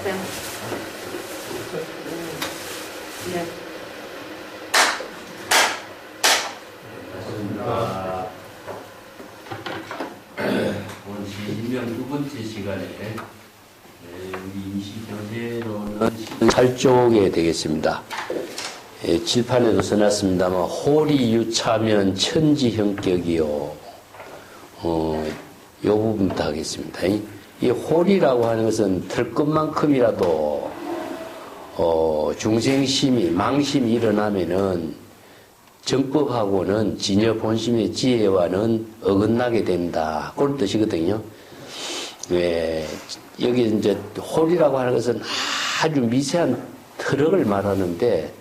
네. 오늘 시진명 두 번째 시간에 우리 임시교재로는 8쪽에 되겠습니다. 칠판에도 써놨습니다만 호리 유차면 천지형격이요. 요 부분부터 하겠습니다. 이 호리라고 하는 것은 털 것만큼이라도 중생심이 망심이 일어나면은 정법하고는 진여 본심의 지혜와는 어긋나게 된다. 그런 뜻이거든요. 여기 이제 홀이라고 하는 것은 아주 미세한 트럭을 말하는데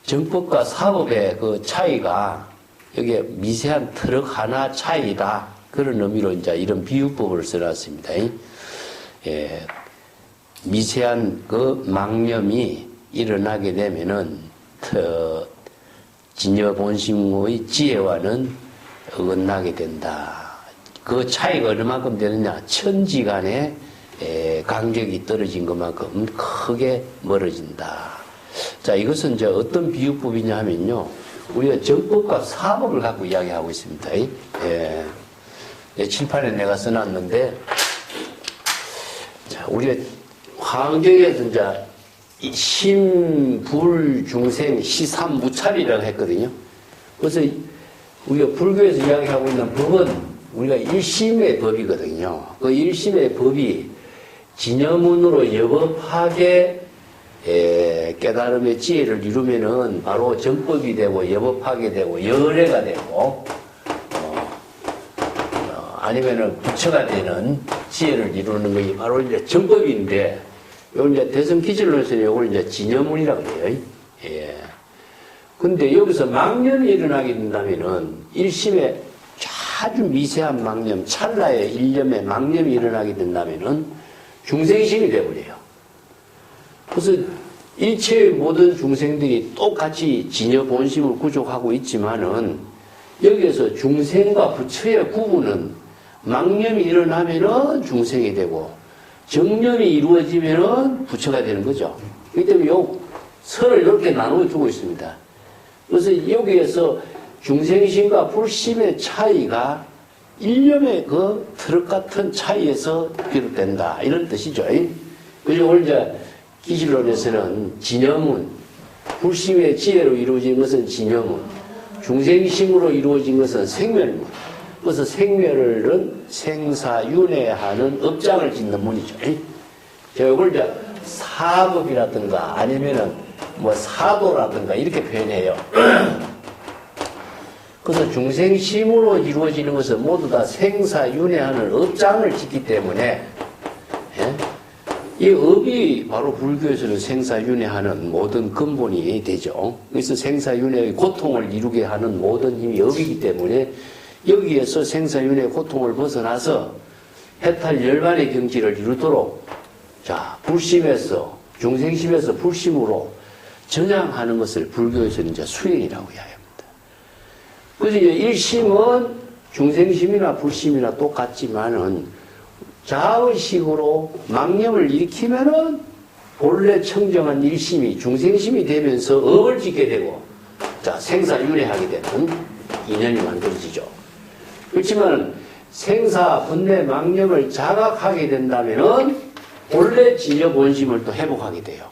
정법과 사법의 그 차이가 여기에 미세한 트럭 하나 차이다. 그런 의미로 이제 이런 비유법을 써놨습니다. 미세한 그 망념이 일어나게 되면은 진여 본심의 지혜와는 어긋나게 된다. 그 차이가 얼마만큼 되느냐? 천지간의 간격이 떨어진 것만큼 크게 멀어진다. 자, 이것은 이제 어떤 비유법이냐 하면요. 우리가 정법과 사법을 갖고 이야기하고 있습니다. 칠판에 내가 써놨는데, 자, 우리가 화엄경에서 이제 심, 불, 중생, 시삼, 무찰이라고 했거든요. 그래서 우리가 불교에서 이야기하고 있는 법은 우리가 일심의 법이거든요. 그 일심의 법이 진여문으로 여법하게 깨달음의 지혜를 이루면은 바로 정법이 되고 여법하게 되고 열애가 되고 아니면은 부처가 되는 지혜를 이루는 것이 바로 이제 정법인데, 요걸 이제 대성기질론에서는 요걸 이제 진여문이라고 해요. 근데 여기서 망념이 일어나게 된다면은 일심에 아주 미세한 망념, 찰나의 일념에 망념이 일어나게 된다면은 중생심이 되어버려요. 그래서 일체의 모든 중생들이 똑같이 진여 본심을 구족하고 있지만은 여기에서 중생과 부처의 구분은 망념이 일어나면은 중생이 되고 정념이 이루어지면은 부처가 되는 거죠. 그렇기 때문에 요 선을 이렇게 나누어 주고 있습니다. 그래서 여기에서 중생심과 불심의 차이가 일념의 그 트럭 같은 차이에서 비롯된다. 이런 뜻이죠. 그래서 오늘 이제 기실론에서는 진여문, 불심의 지혜로 이루어진 것은 진여문, 중생심으로 이루어진 것은 생멸문. 그래서 생멸은 생사윤회하는 업장을 짓는 문이죠. 제가 이걸 이제 사법이라든가 아니면은 뭐 사도라든가 이렇게 표현해요. 그래서 중생심으로 이루어지는 것은 모두 다 생사윤회하는 업장을 짓기 때문에 이 업이 바로 불교에서는 생사윤회하는 모든 근본이 되죠. 그래서 생사윤회의 고통을 이루게 하는 모든 힘이 업이기 때문에 여기에서 생사윤회의 고통을 벗어나서 해탈 열반의 경지를 이루도록 자, 불심에서 중생심에서 불심으로 전향하는 것을 불교에서는 이제 수행이라고 이야기합니다. 그래서 이제 일심은 중생심이나 불심이나 똑같지만은 자의식으로 망념을 일으키면은 본래 청정한 일심이 중생심이 되면서 업을 짓게 되고 자, 생사윤회하게 되는 인연이 만들어지죠. 그렇지만 생사, 번뇌, 망념을 자각하게 된다면은 본래 진여 본심을 또 회복하게 돼요.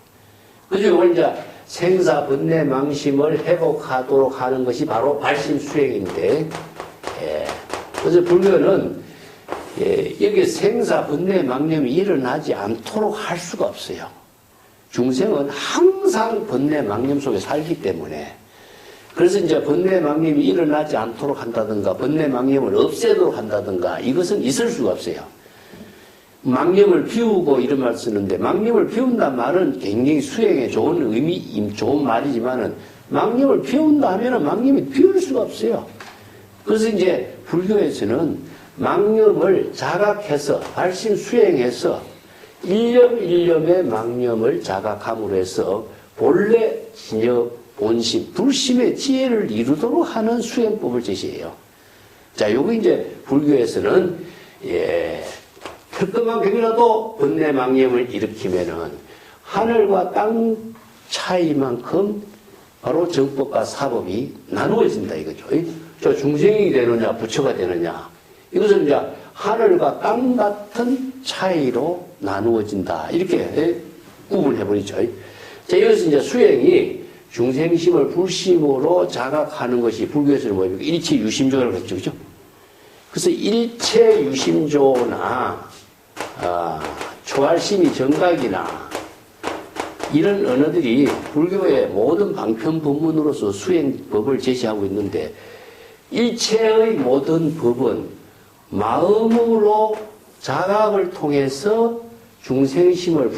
그래서 이걸 이제 생사, 번뇌, 망심을 회복하도록 하는 것이 바로 발심 수행인데, 그래서 불교는 여기 생사, 번뇌, 망념이 일어나지 않도록 할 수가 없어요. 중생은 항상 번뇌, 망념 속에 살기 때문에. 그래서 이제 번뇌, 망념이 일어나지 않도록 한다든가, 번뇌, 망념을 없애도록 한다든가, 이것은 있을 수가 없어요. 망념을 비우고 이런 말 쓰는데, 망념을 비운다는 말은 굉장히 수행에 좋은 의미, 좋은 말이지만은, 망념을 비운다 하면은 망념이 비울 수가 없어요. 그래서 이제 불교에서는 망념을 자각해서, 발심 수행해서, 일념 일념의 망념을 자각함으로 해서, 본래 진여 본심, 불심의 지혜를 이루도록 하는 수행법을 제시해요. 자, 요거 이제 불교에서는, 철권만 병이라도 번뇌망념을 일으키면은 하늘과 땅 차이만큼 바로 정법과 사법이 나누어진다 이거죠. 저 중생이 되느냐 부처가 되느냐 이것은 이제 하늘과 땅 같은 차이로 나누어진다 이렇게 구분해버리죠. 자, 이것은 이제 수행이 중생심을 불심으로 자각하는 것이 불교에서는 뭐입니까? 일체유심조라고 했죠. 그죠? 그래서 일체유심조나, 초알심이 정각이나, 이런 언어들이 불교의 모든 방편법문으로서 수행법을 제시하고 있는데, 일체의 모든 법은 마음으로 자각을 통해서 중생심을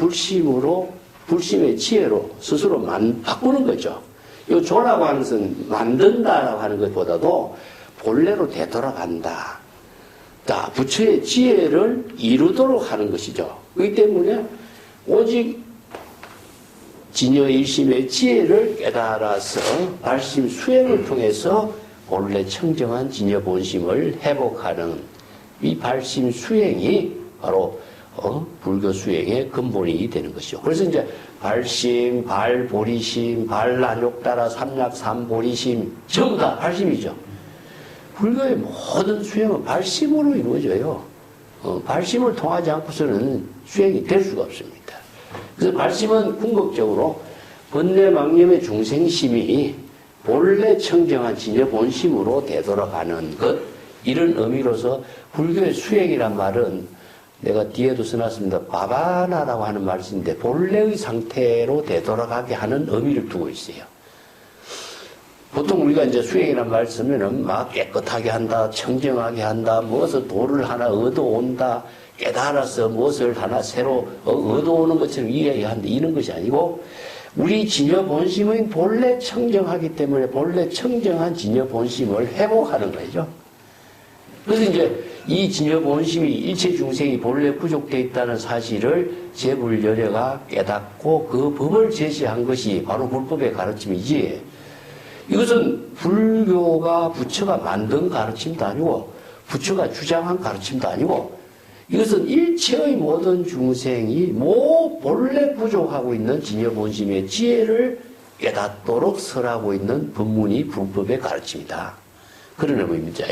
불심의 지혜로 스스로 바꾸는 거죠. 이 조라고 하는 것은 만든다라고 하는 것보다도 본래로 되돌아간다. 자, 부처의 지혜를 이루도록 하는 것이죠. 그렇기 때문에 오직 진여일심의 지혜를 깨달아서 발심 수행을 통해서 본래 청정한 진여본심을 회복하는 이 발심 수행이 바로 불교 수행의 근본이 되는 것이죠. 그래서 이제 발심, 발보리심, 발난욕따라 삼약 삼보리심 전부 다 발심이죠. 불교의 모든 수행은 발심으로 이루어져요. 발심을 통하지 않고서는 수행이 될 수가 없습니다. 그래서 발심은 궁극적으로 번뇌망념의 중생심이 본래 청정한 진여본심으로 되돌아가는 것, 이런 의미로서 불교의 수행이란 말은 내가 뒤에도 써놨습니다. 바바나라고 하는 말이 있는데 본래의 상태로 되돌아가게 하는 의미를 두고 있어요. 보통 우리가 이제 수행이라는 말을 쓰면은 막 깨끗하게 한다, 청정하게 한다, 무엇을 도를 하나 얻어온다, 깨달아서 무엇을 하나 새로 얻어오는 것처럼 이야기한다, 이런 것이 아니고 우리 진여본심은 본래 청정하기 때문에 본래 청정한 진여본심을 회복하는 거죠. 그래서 이제 이 진여본심이 일체 중생이 본래 부족되어 있다는 사실을 제불열애가 깨닫고 그 법을 제시한 것이 바로 불법의 가르침이지, 이것은 불교가 부처가 만든 가르침도 아니고 부처가 주장한 가르침도 아니고 이것은 일체의 모든 중생이 본래 부족하고 있는 진여본심의 지혜를 깨닫도록 설하고 있는 법문이 불법의 가르침이다. 그런 의미입니다.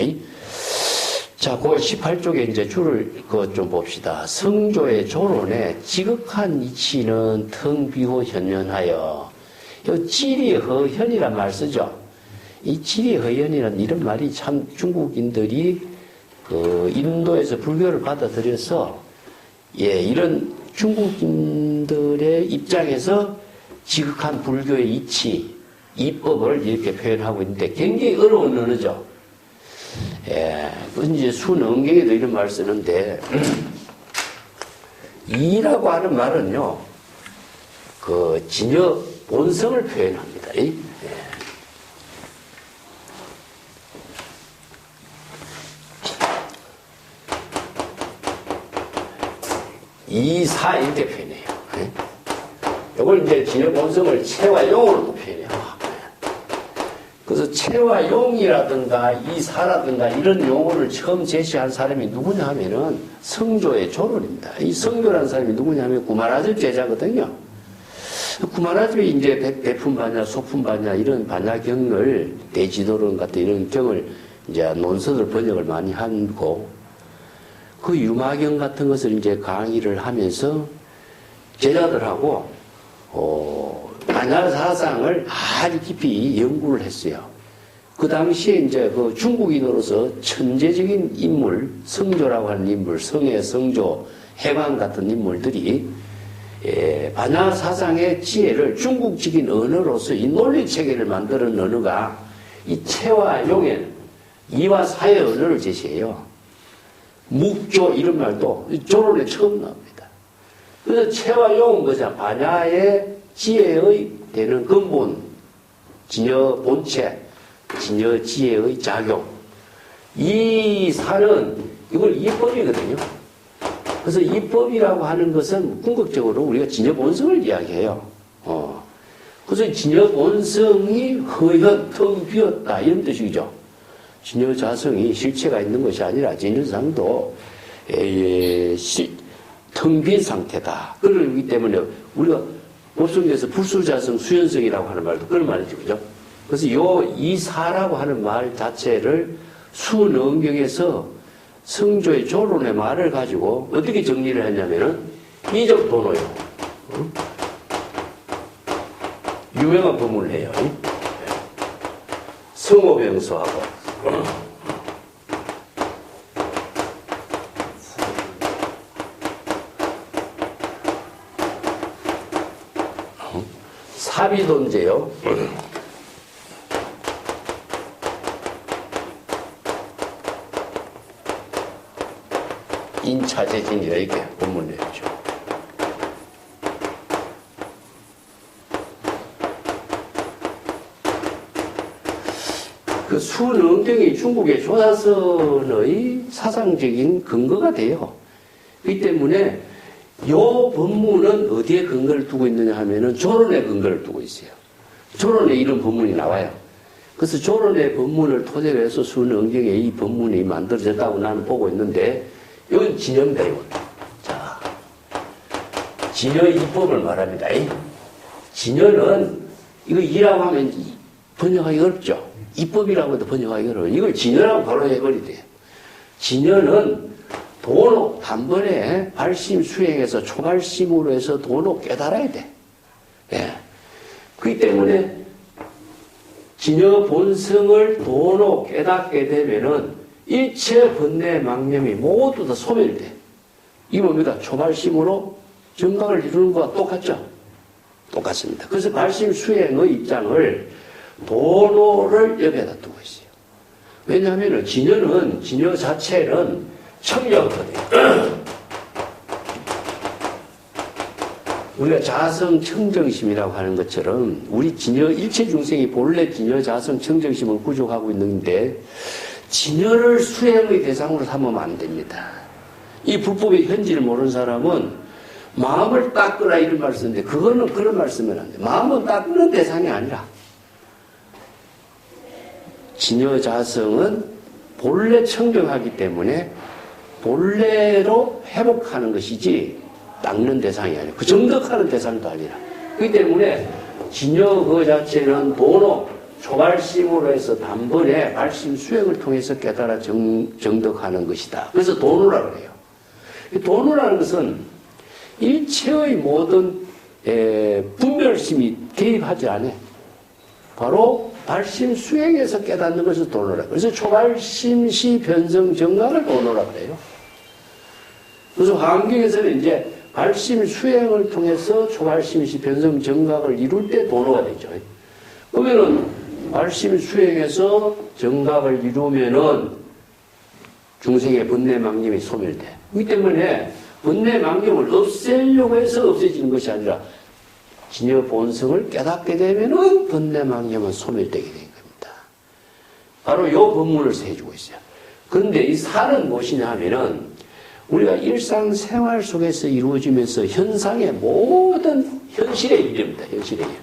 자, 그 18쪽에 이제 줄을 좀 봅시다. 성조의 조론에 지극한 이치는 텅비고 현연하여, 이 지리허현이란 말 쓰죠. 이 지리허현이라는 이런 말이 참 중국인들이 인도에서 불교를 받아들여서, 이런 중국인들의 입장에서 지극한 불교의 이치, 이법을 이렇게 표현하고 있는데 굉장히 어려운 언어죠. 이제 순언경에도 이런 말 쓰는데, 이라고 하는 말은요, 진여 본성을 표현합니다. 이사 이렇게 표현해요. 이걸 이제 진여 본성을 체와 용으로 표현해요. 그래서 체와 용이라든가 이사라든가 이런 용어를 처음 제시한 사람이 누구냐 하면은 성조의 조론입니다. 이 성조라는 사람이 누구냐 하면 구마라집 제자거든요. 구마라집이 이제 백품반야, 소품반야 이런 반야경을 대지도론 같은 이런 경을 이제 논서들 번역을 많이 하고 그 유마경 같은 것을 이제 강의를 하면서 제자들하고 반야 사상을 아주 깊이 연구를 했어요. 그 당시에 이제 그 중국인으로서 천재적인 인물, 성조라고 하는 인물, 성의 성조, 해방 같은 인물들이 반야 사상의 지혜를 중국적인 언어로서 이 논리 체계를 만드는 언어가 이 체와 용의 이와 사의 언어를 제시해요. 묵조 이런 말도 조론에 처음 나옵니다. 그래서 체와 용은 뭐죠? 반야의 지혜의 되는 근본, 진여 본체, 진여 지혜의 작용. 이 사는 이걸 이법이거든요. 그래서 이법이라고 하는 것은 궁극적으로 우리가 진여 본성을 이야기해요. 그래서 진여 본성이 허연, 텅 비었다 이런 뜻이죠. 진여 자성이 실체가 있는 것이 아니라 진여상도 텅 빈 상태다. 그러기 때문에 우리가 법성에서 불수자성, 수연성이라고 하는 말도 그런 말이죠. 그죠? 그래서 이 사라고 하는 말 자체를 수능경에서 성조의 조론의 말을 가지고 어떻게 정리를 했냐면은 이적 도노요. 유명한 법문을 해요. 성호병수하고 사비돈제요. 인차재진이라 이렇게 본문을 내죠. 그 수능경이 중국의 조사선의 사상적인 근거가 돼요. 그렇기 때문에 이 법문은 어디에 근거를 두고 있느냐 하면은 조론에 근거를 두고 있어요. 조론에 이런 법문이 나와요. 그래서 조론의 법문을 토대로 해서 수능경에 이 법문이 만들어졌다고 나는 보고 있는데 이건 진연배운. 자, 진여 이법을 말합니다. 진여는 이거 이라고 하면 번역하기 어렵죠. 이법이라고 해도 번역하기 어려워요. 이걸 진여라고 바로 해버리대요. 진여는 도노 단번에 발심 수행해서 초발심으로 해서 도노 깨달아야 돼. 예. 그렇기 때문에 진여 본성을 도노 깨닫게 되면은 일체 번뇌 망념이 모두 다 소멸돼. 이게 뭡니까? 초발심으로 정각을 이루는 것과 똑같죠? 똑같습니다. 그래서 발심 수행의 입장을 도노를 옆에다 두고 있어요. 왜냐하면 진여 자체는 청정거든요. 우리가 자성 청정심이라고 하는 것처럼 우리 진여 일체 중생이 본래 진여 자성 청정심을 구족하고 있는데 진여를 수행의 대상으로 삼으면 안 됩니다. 이 불법의 현지를 모르는 사람은 마음을 닦으라 이런 말씀인데 그거는 그런 말씀은 안 돼. 마음은 닦는 대상이 아니라 진여 자성은 본래 청정하기 때문에 본래로 회복하는 것이지 닦는 대상이 아니라 그 정덕하는 대상도 아니라 그렇기 때문에 진여 그 자체는 도노 초발심으로 해서 단번에 발심 수행을 통해서 깨달아 정덕하는 것이다. 그래서 도노라고 그래요. 도노라는 것은 일체의 모든 분별심이 개입하지 않아. 바로 발심 수행에서 깨닫는 것을 도노라. 그래서 초발심시 변성 정각을 도노라 그래요. 그래서 환경에서는 이제 발심 수행을 통해서 초발심시 변성 정각을 이룰 때 도노가 되죠. 그러면은 발심 수행에서 정각을 이루면은 중생의 번뇌 망념이 소멸돼. 그렇기 때문에 번뇌 망념을 없애려고 해서 없어지는 것이 아니라 진여 본성을 깨닫게 되면은 번뇌 망념은 소멸되게 된 겁니다. 바로 이 법문을 해주고 있어요. 그런데 이 사는 무엇이냐 하면은 우리가 일상생활 속에서 이루어지면서 현상의 모든 현실의 일입니다. 현실의 일.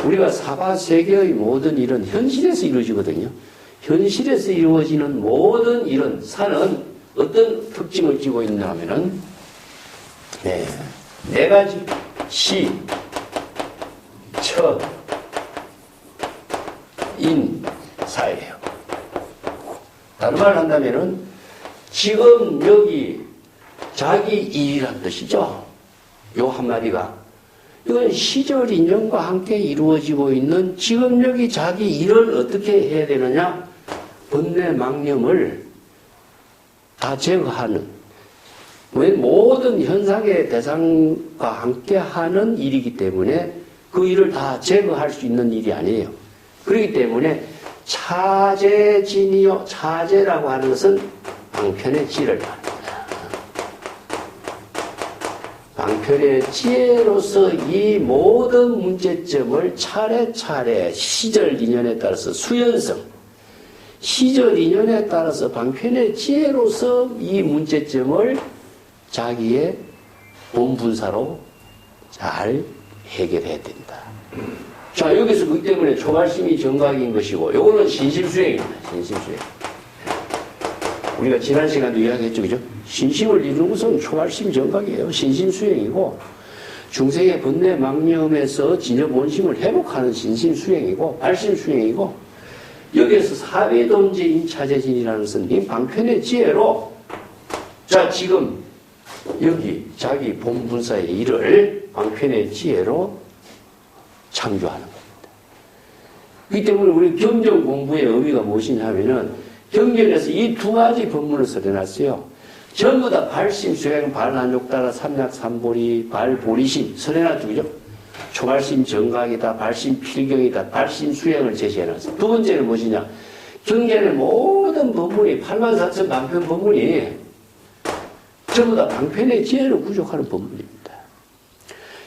우리가 사바세계의 모든 일은 현실에서 이루어지거든요. 현실에서 이루어지는 모든 일은 산은 어떤 특징을 띠고 있냐 하면은 네 가지 시, 처, 인, 사예요. 다른 말을 한다면은 지금 여기 자기 일이란 뜻이죠. 요 한마디가 이건 시절 인연과 함께 이루어지고 있는 지금 여기 자기 일을 어떻게 해야 되느냐? 번뇌 망념을 다 제거하는 왜 모든 현상의 대상과 함께 하는 일이기 때문에 그 일을 다 제거할 수 있는 일이 아니에요. 그렇기 때문에 차제진이요. 차제라고 하는 것은 방편의 지를 말합니다. 방편의 지혜로서 이 모든 문제점을 차례차례 시절 인연에 따라서 수연성, 시절 인연에 따라서 방편의 지혜로서 이 문제점을 자기의 본분사로 잘 해결해야 된다. 자, 여기서 그렇기 때문에 초발심이 정각인 것이고, 요거는 신심수행입니다. 신심수행. 우리가 지난 시간도 이야기했죠, 그죠? 신심을 이루는 것은 초발심 정각이에요. 신심수행이고, 중생의 번뇌 망념에서 진여 본심을 회복하는 신심수행이고, 발심수행이고, 여기에서 사회동지인 차재진이라는 스님 방편의 지혜로, 자, 지금 여기 자기 본분사의 일을 방편의 지혜로 창조하는 겁니다. 그렇기 때문에 우리 경전 공부의 의미가 무엇이냐 하면은 경전에서 이 두 가지 법문을 설해놨어요. 전부 다 발심, 수행, 발한욕다라, 삼약, 삼보리, 발보리심 설해놨죠. 그죠? 초발심 정각이다, 발심 필경이다, 발심 수행을 제시해놨어요. 두 번째는 무엇이냐? 경전의 모든 법문이 84,000 방편 법문이 전부 다 방편의 지혜를 구족하는 법문입니다.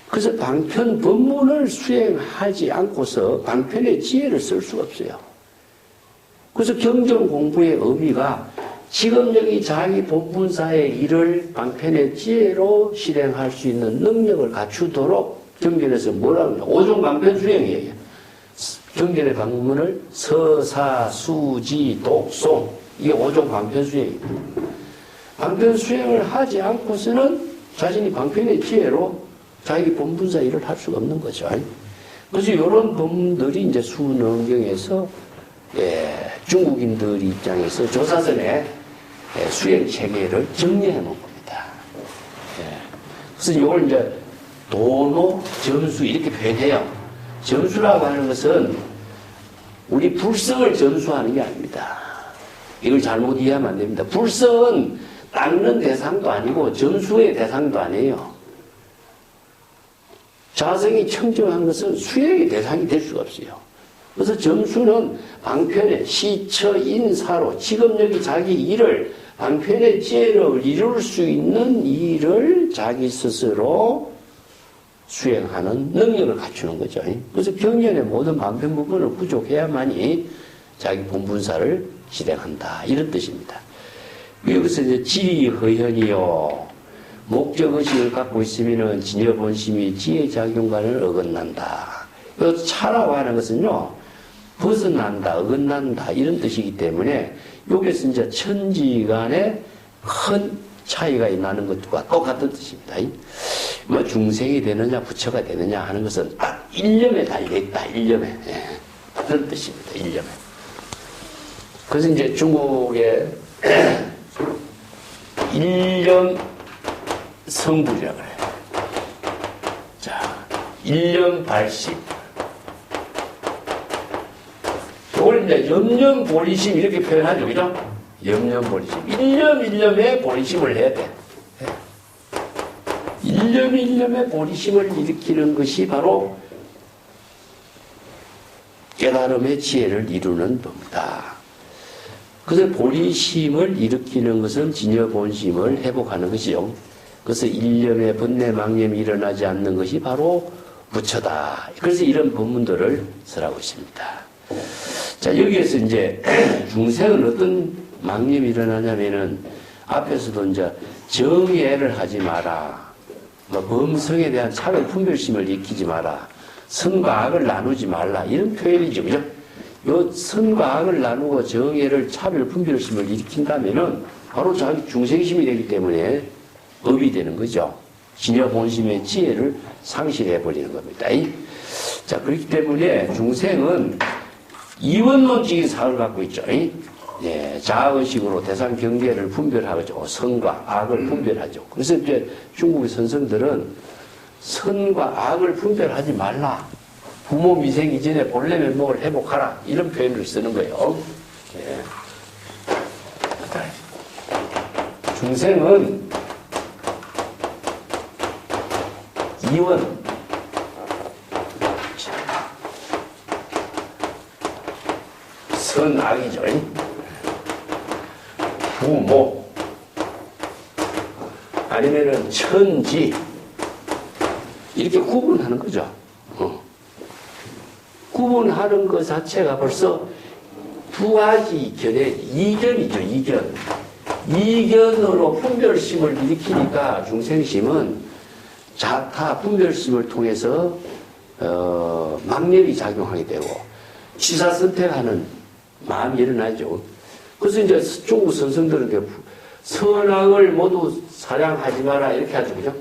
그래서 방편 법문을 수행하지 않고서 방편의 지혜를 쓸 수가 없어요. 그래서 경전 공부의 의미가 지금 여기 자기 본분사의 일을 방편의 지혜로 실행할 수 있는 능력을 갖추도록 경전에서 뭐라고 하냐? 오종 방편 수행이에요. 경전의 방문을 서사, 수지, 독송, 이게 오종 방편 수행입니다. 방편 수행을 하지 않고서는 자신이 방편의 지혜로 자기 본분사 일을 할 수가 없는 거죠. 그래서 이런 법문들이 이제 수능경에서 중국인들 입장에서 조사선의 수행 체계를 정리해 놓은 겁니다. 그래서 이걸 이제 도노, 점수 이렇게 표현해요. 점수라고 하는 것은 우리 불성을 점수하는 게 아닙니다. 이걸 잘못 이해하면 안 됩니다. 불성은 닦는 대상도 아니고 점수의 대상도 아니에요. 자성이 청정한 것은 수행의 대상이 될 수가 없어요. 그래서 점수는 방편의 시처 인사로 지금 여기 자기 일을 방편의 지혜를 이룰 수 있는 일을 자기 스스로 수행하는 능력을 갖추는 거죠. 그래서 경전의 모든 방편 부분을 부족해야만이 자기 본분사를 실행한다. 이런 뜻입니다. 여기서 이제 지허현이요. 목적의식을 갖고 있으면 진여본심이 지혜작용관을 어긋난다. 이 차라고 하는 것은요, 벗어난다, 어긋난다, 이런 뜻이기 때문에, 여기서 이제 천지간에 큰 차이가 나는 것과 똑같은 뜻입니다. 뭐 중생이 되느냐, 부처가 되느냐 하는 것은 딱 일념에 달려있다, 일념에. 그런 뜻입니다, 일념에. 그래서 이제 중국의 일념 성불이라고 그래요. 자, 일념 발심. 이걸 이제 염념보리심 이렇게 표현하죠. 그죠? 염념보리심. 일념에 보리심을 해야 돼. 일념에 보리심을 일으키는 것이 바로 깨달음의 지혜를 이루는 법이다. 그래서 보리심을 일으키는 것은 진여본심을 회복하는 것이요. 그래서 일념의 번뇌 망념이 일어나지 않는 것이 바로 부처다. 그래서 이런 법문들을 설하고 있습니다. 자, 여기에서 이제 중생은 어떤 망념이 일어나냐면은 앞에서도 이제 정예를 하지 마라. 뭐 범성에 대한 차별 분별심을 익히지 마라. 선과 악을 나누지 말라. 이런 표현이죠. 그죠? 요 선과 악을 나누고 정예를 차별 분별심을 일으킨다면은 바로 자기 중생심이 되기 때문에 업이 되는 거죠. 진여 본심의 지혜를 상실해버리는 겁니다. 자, 그렇기 때문에 중생은 이원론적인 사을 갖고 있죠. 자아의식으로 대상 경계를 분별하죠. 선과 악을 분별하죠. 그래서 이제 중국의 선성들은 선과 악을 분별하지 말라. 부모 미생 이전에 본래 면목을 회복하라. 이런 표현을 쓰는 거예요. 중생은 이원, 선악이죠. 부모, 아니면은 천지, 이렇게 구분하는 거죠. 구분하는 것 자체가 벌써 두 가지 견해, 이견이죠, 이견. 이견으로 분별심을 일으키니까 중생심은 자타 분별심을 통해서 망념이 작용하게 되고 취사 선택하는 마음이 일어나죠. 그래서 이제 중국 선생들은 선악을 모두 사랑하지 마라 이렇게 하죠. 그죠?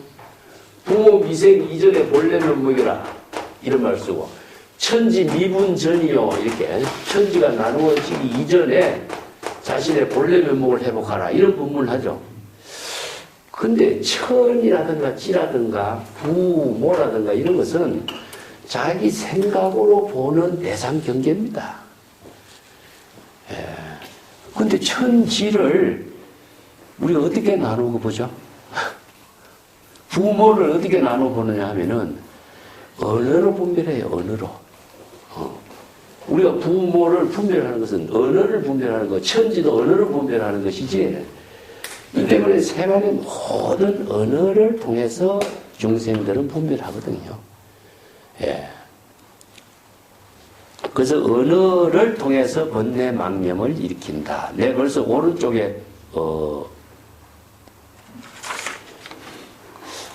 부모 미생 이전에 본래 면목이라 이런 말 쓰고 천지 미분 전이요 이렇게 천지가 나누어지기 이전에 자신의 본래 면목을 회복하라 이런 본문을 하죠. 근데 천이라든가 지라든가 부모라든가 이런 것은 자기 생각으로 보는 대상 경계입니다. 근데 천지를 우리가 어떻게 나누고 보죠? 부모를 어떻게 나눠보느냐 하면은 언어로 분별해요. 언어로. 우리가 부모를 분별하는 것은 언어를 분별하는 것, 천지도 언어를 분별하는 것이지. 이 때문에 세간의 모든 언어를 통해서 중생들은 분별하거든요. 예. 그래서 언어를 통해서 번뇌 망념을 일으킨다. 네, 그래서 오른쪽에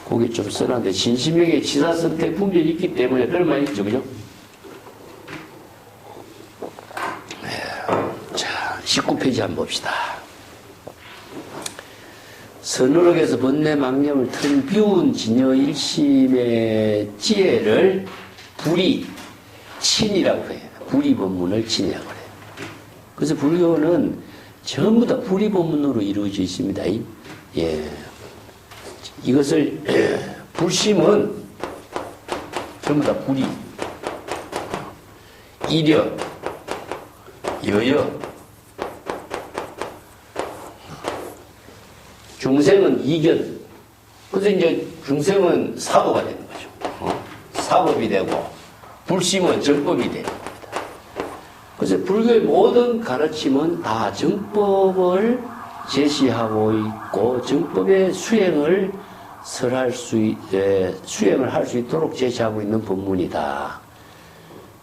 거기 좀 써놨는데 신심명의 지사선택 분별이 있기 때문에 그럴만 있죠. 그죠? 자, 19페이지 한번 봅시다. 선어록에서 번뇌 망념을 튼 비운 진여 일심의 지혜를 불이 친이라고 해요. 불이 법문을 친이라고 해요. 그래서 불교는 전부 다 불이 법문으로 이루어져 있습니다. 예. 이것을 불심은 전부 다 불이, 이력, 여여, 중생은 이견. 그래서 이제 중생은 사도가 되는 거죠. 사법이 되고 불심은 정법이 되는 겁니다. 그래서 불교의 모든 가르침은 다 정법을 제시하고 있고 정법의 수행을 수행을 할 수 있도록 제시하고 있는 법문이다.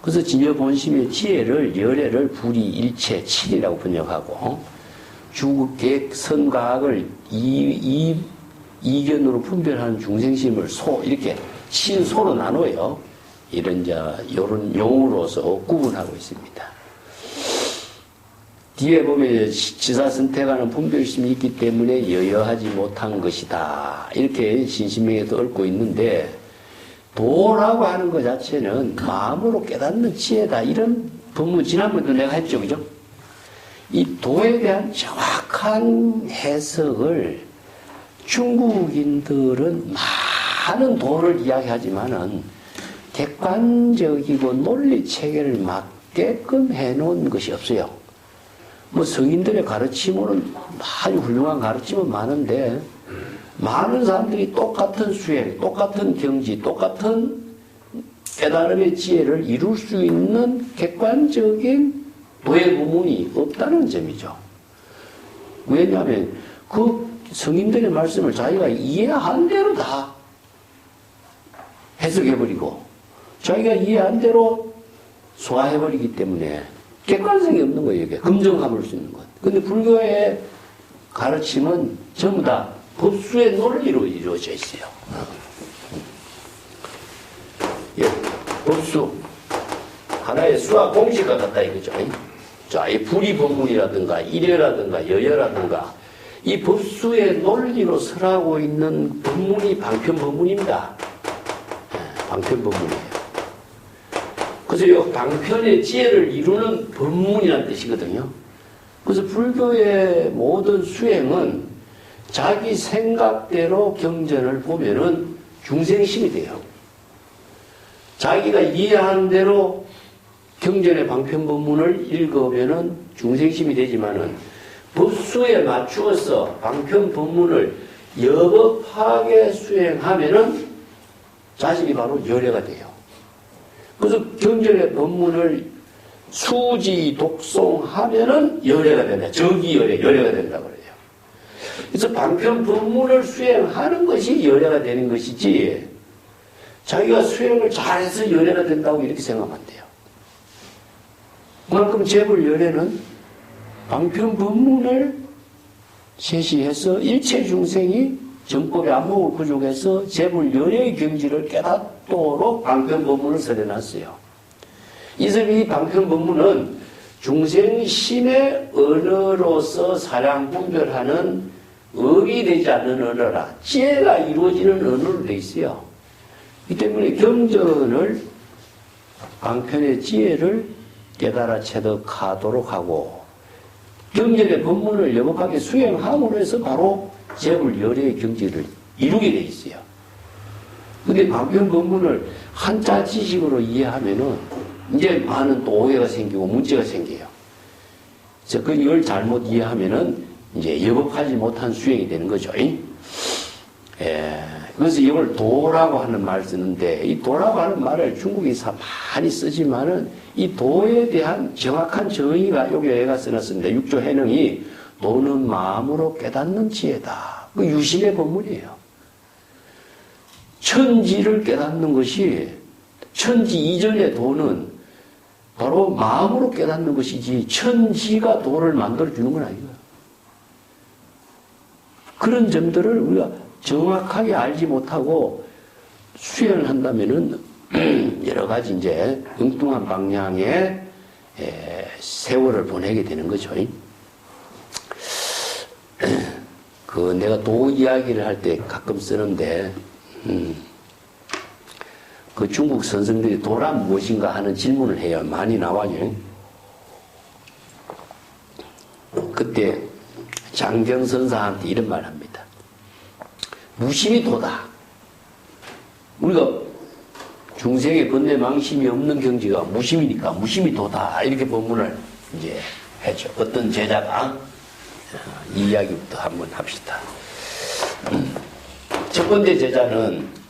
그래서 진여본심의 지혜를 열애를 불이 일체 칠이라고 번역하고 주객 선과학을 이견으로 분별하는 중생심을 소 이렇게 신소로 나눠요. 이런 용어로서 구분하고 있습니다. 뒤에 보면 지사 선택하는 분별심이 있기 때문에 여여하지 못한 것이다. 이렇게 신심명에도 얽고 있는데 도라고 하는 것 자체는 마음으로 깨닫는 지혜다. 이런 본문 지난번에도 내가 했죠. 그죠? 이 도에 대한 정확한 해석을 중국인들은 많은 도를 이야기하지만은 객관적이고 논리 체계를 맞게끔 해놓은 것이 없어요. 뭐 성인들의 가르침으로는 아주 훌륭한 가르침은 많은데 많은 사람들이 똑같은 수행, 똑같은 경지, 똑같은 깨달음의 지혜를 이룰 수 있는 객관적인 도의 부문이 없다는 점이죠. 왜냐하면 그 성인들의 말씀을 자기가 이해한 대로 다 해석해버리고 자기가 이해한 대로 소화해버리기 때문에 객관성이 없는 거예요. 이게 검증해볼 수 있는 것. 근데 불교의 가르침은 전부 다 법수의 논리로 이루어져 있어요. 예, 법수 하나의 수학 공식과 같다 이거죠. 자, 이 불이 법문이라든가 일여라든가 여여라든가 이 법수의 논리로 설하고 있는 법문이 방편 법문입니다. 방편 법문이에요. 그래서 이 방편의 지혜를 이루는 법문이라는 뜻이거든요. 그래서 불교의 모든 수행은 자기 생각대로 경전을 보면은 중생심이 돼요. 자기가 이해하는 대로 경전의 방편 법문을 읽으면은 중생심이 되지만은 법수에 맞추어서 방편 법문을 여법하게 수행하면은 자신이 바로 열애가 돼요. 그래서 경전의 법문을 수지 독송하면은 열애가 된다. 정기 열애가 된다고 그래요. 그래서 방편 법문을 수행하는 것이 열애가 되는 것이지 자기가 수행을 잘해서 열애가 된다고 이렇게 생각하면 안 돼요. 그만큼 재불 열애는 방편 법문을 제시해서 일체 중생이 정법의 안목을 구족해서 재불 열애의 경지를 깨닫도록 방편 법문을 설해놨어요. 이 방편 법문은 중생심의 언어로서 사량 분별하는 업이 되지 않는 언어라. 지혜가 이루어지는 언어로 되어 있어요. 이 때문에 경전을 방편의 지혜를 깨달아 체득하도록 하고 경전의 법문을 여법하게 수행함으로 해서 바로 재불열의 경지를 이루게 돼 있어요. 근데 방편 법문을 한자 지식으로 이해하면은 이제 많은 또 오해가 생기고 문제가 생겨요. 그래서 이걸 잘못 이해하면은 이제 여법하지 못한 수행이 되는 거죠. 그래서 이걸 도라고 하는 말을 쓰는데 이 도라고 하는 말을 중국에서 많이 쓰지만은 이 도에 대한 정확한 정의가 여기가 써놨습니다. 육조 해능이 도는 마음으로 깨닫는 지혜다. 그 유심의 법문이에요. 천지를 깨닫는 것이 천지 이전의 도는 바로 마음으로 깨닫는 것이지 천지가 도를 만들어주는 건 아니고요. 그런 점들을 우리가 정확하게 알지 못하고 수행을 한다면은 여러 가지 이제 엉뚱한 방향의 세월을 보내게 되는 거죠. 그 내가 도 이야기를 할 때 가끔 쓰는데 그 중국 선생들이 도란 무엇인가 하는 질문을 해요. 많이 나와요. 그때 장경선사한테 이런 말 합니다. 무심이 도다. 우리가 중생의 번뇌 망심이 없는 경지가 무심이니까 무심이 도다. 이렇게 법문을 이제 했죠. 어떤 제자가 이 이야기부터 한번 합시다. 첫 번째 제자는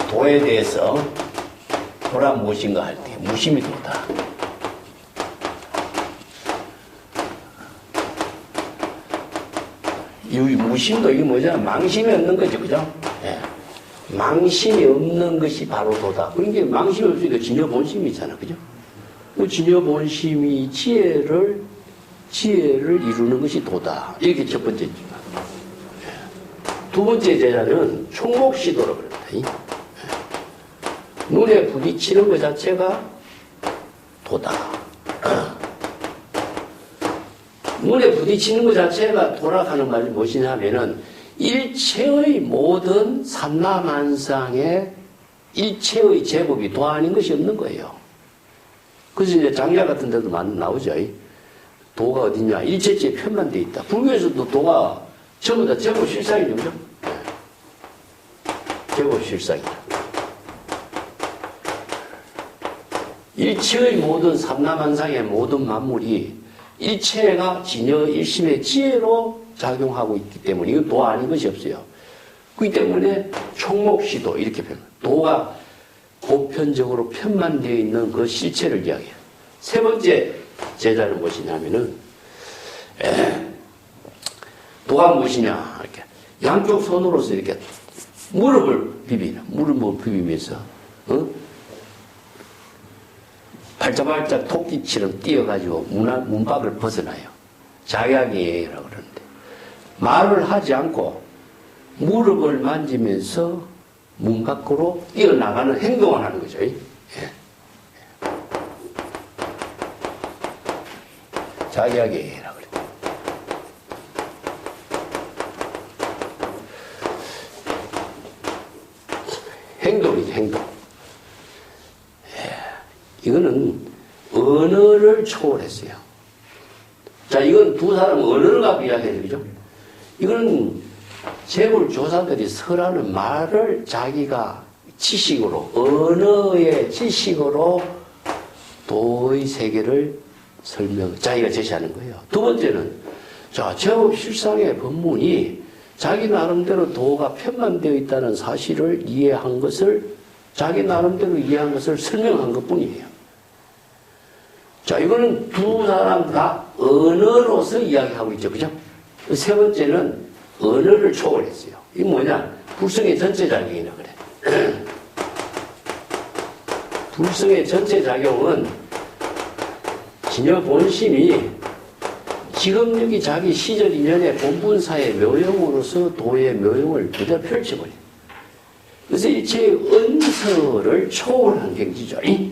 도에 대해서 도란 무엇인가 할 때 무심이 도다. 이 무심도 이게 뭐냐? 망심이 없는 거죠, 그죠? 예. 망심이 없는 것이 바로 도다. 그러니까 망심이 없으니까 진여본심이 있잖아, 그죠? 그 진여본심이 지혜를 이루는 것이 도다. 이게 첫 번째 제자. 두 번째 제자는 총목시도라고 그럽니다. 눈에 부딪히는 것 자체가 도다. 눈에 부딪히는 것 자체가 돌아가는 말이 무엇이냐 하면은 일체의 모든 삼라만상의 일체의 제법이 도 아닌 것이 없는 거예요. 그래서 이제 장야 같은 데도 많이 나오죠. 도가 어디냐? 일체째 편만 돼 있다. 불교에서도 도가 전부 다 제법 실상이죠. 그죠? 제법 실상이다. 일체의 모든 삼라만상의 모든 만물이 일체가 진여 일심의 지혜로 작용하고 있기 때문에 이건 도 아닌 것이 없어요. 그렇기 때문에 총목시도 이렇게 표현. 도가 보편적으로 편만되어 있는 그 실체를 이야기해요. 세 번째 제자는 무엇이냐면은 도가 무엇이냐 이렇게 양쪽 손으로서 이렇게 무릎을 비비면서 발짝발짝 토끼처럼 뛰어가지고 문밖을 벗어나요. 자약이라고 그러는데 말을 하지 않고 무릎을 만지면서 문 밖으로 뛰어나가는 행동을 하는 거죠. 예. 자약이라고 그래요. 행동이죠, 행동. 이거는 언어를 초월했어요. 자, 이건 두 사람 언어를 갖고 이야기해요. 그죠? 이거는 재불조사들이 서라는 말을 자기가 지식으로, 언어의 지식으로 도의 세계를 자기가 제시하는 거예요. 두 번째는, 자, 제법실상의 법문이 자기 나름대로 도가 편만되어 있다는 사실을 이해한 것을, 자기 나름대로 이해한 것을 설명한 것 뿐이에요. 자, 이거는 두 사람 다 언어로서 이야기하고 있죠. 그죠? 세 번째는 언어를 초월했어요. 이게 뭐냐? 불성의 전체 작용이라 그래. 불성의 전체 작용은 진여 본심이 지금 여기 자기 시절 인연의 본분사의 묘용으로서 도의 묘용을 그대로 펼쳐버려요. 그래서 일체의 언서를 초월한 경지죠. 예.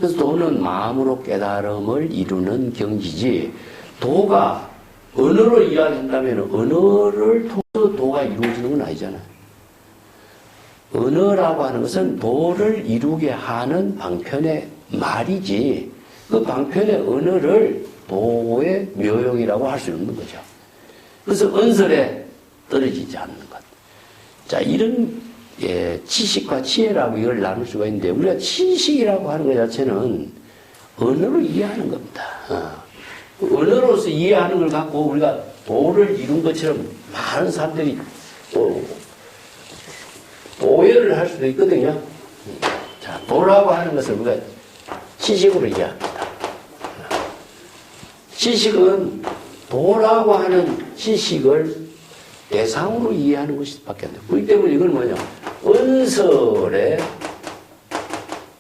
그래서 도는 마음으로 깨달음을 이루는 경지지, 도가 언어로 이야기한다면 언어를 통해서 도가 이루어지는 건 아니잖아요. 언어라고 하는 것은 도를 이루게 하는 방편의 말이지, 그 방편의 언어를 도의 묘용이라고 할 수 없는 거죠. 그래서 언설에 떨어지지 않는 것. 자, 이런 지식과 지혜라고 이걸 나눌 수가 있는데, 우리가 지식이라고 하는 것 자체는 언어로 이해하는 겁니다. 언어로서 이해하는 걸 갖고 우리가 도를 이룬 것처럼 많은 사람들이 또 오해를 할 수도 있거든요. 자, 도라고 하는 것을 우리가 지식으로 이해합니다. 지식은 도라고 하는 지식을 대상으로 이해하는 것밖에 안 돼요. 그렇기 때문에 이건 뭐냐? 언설에,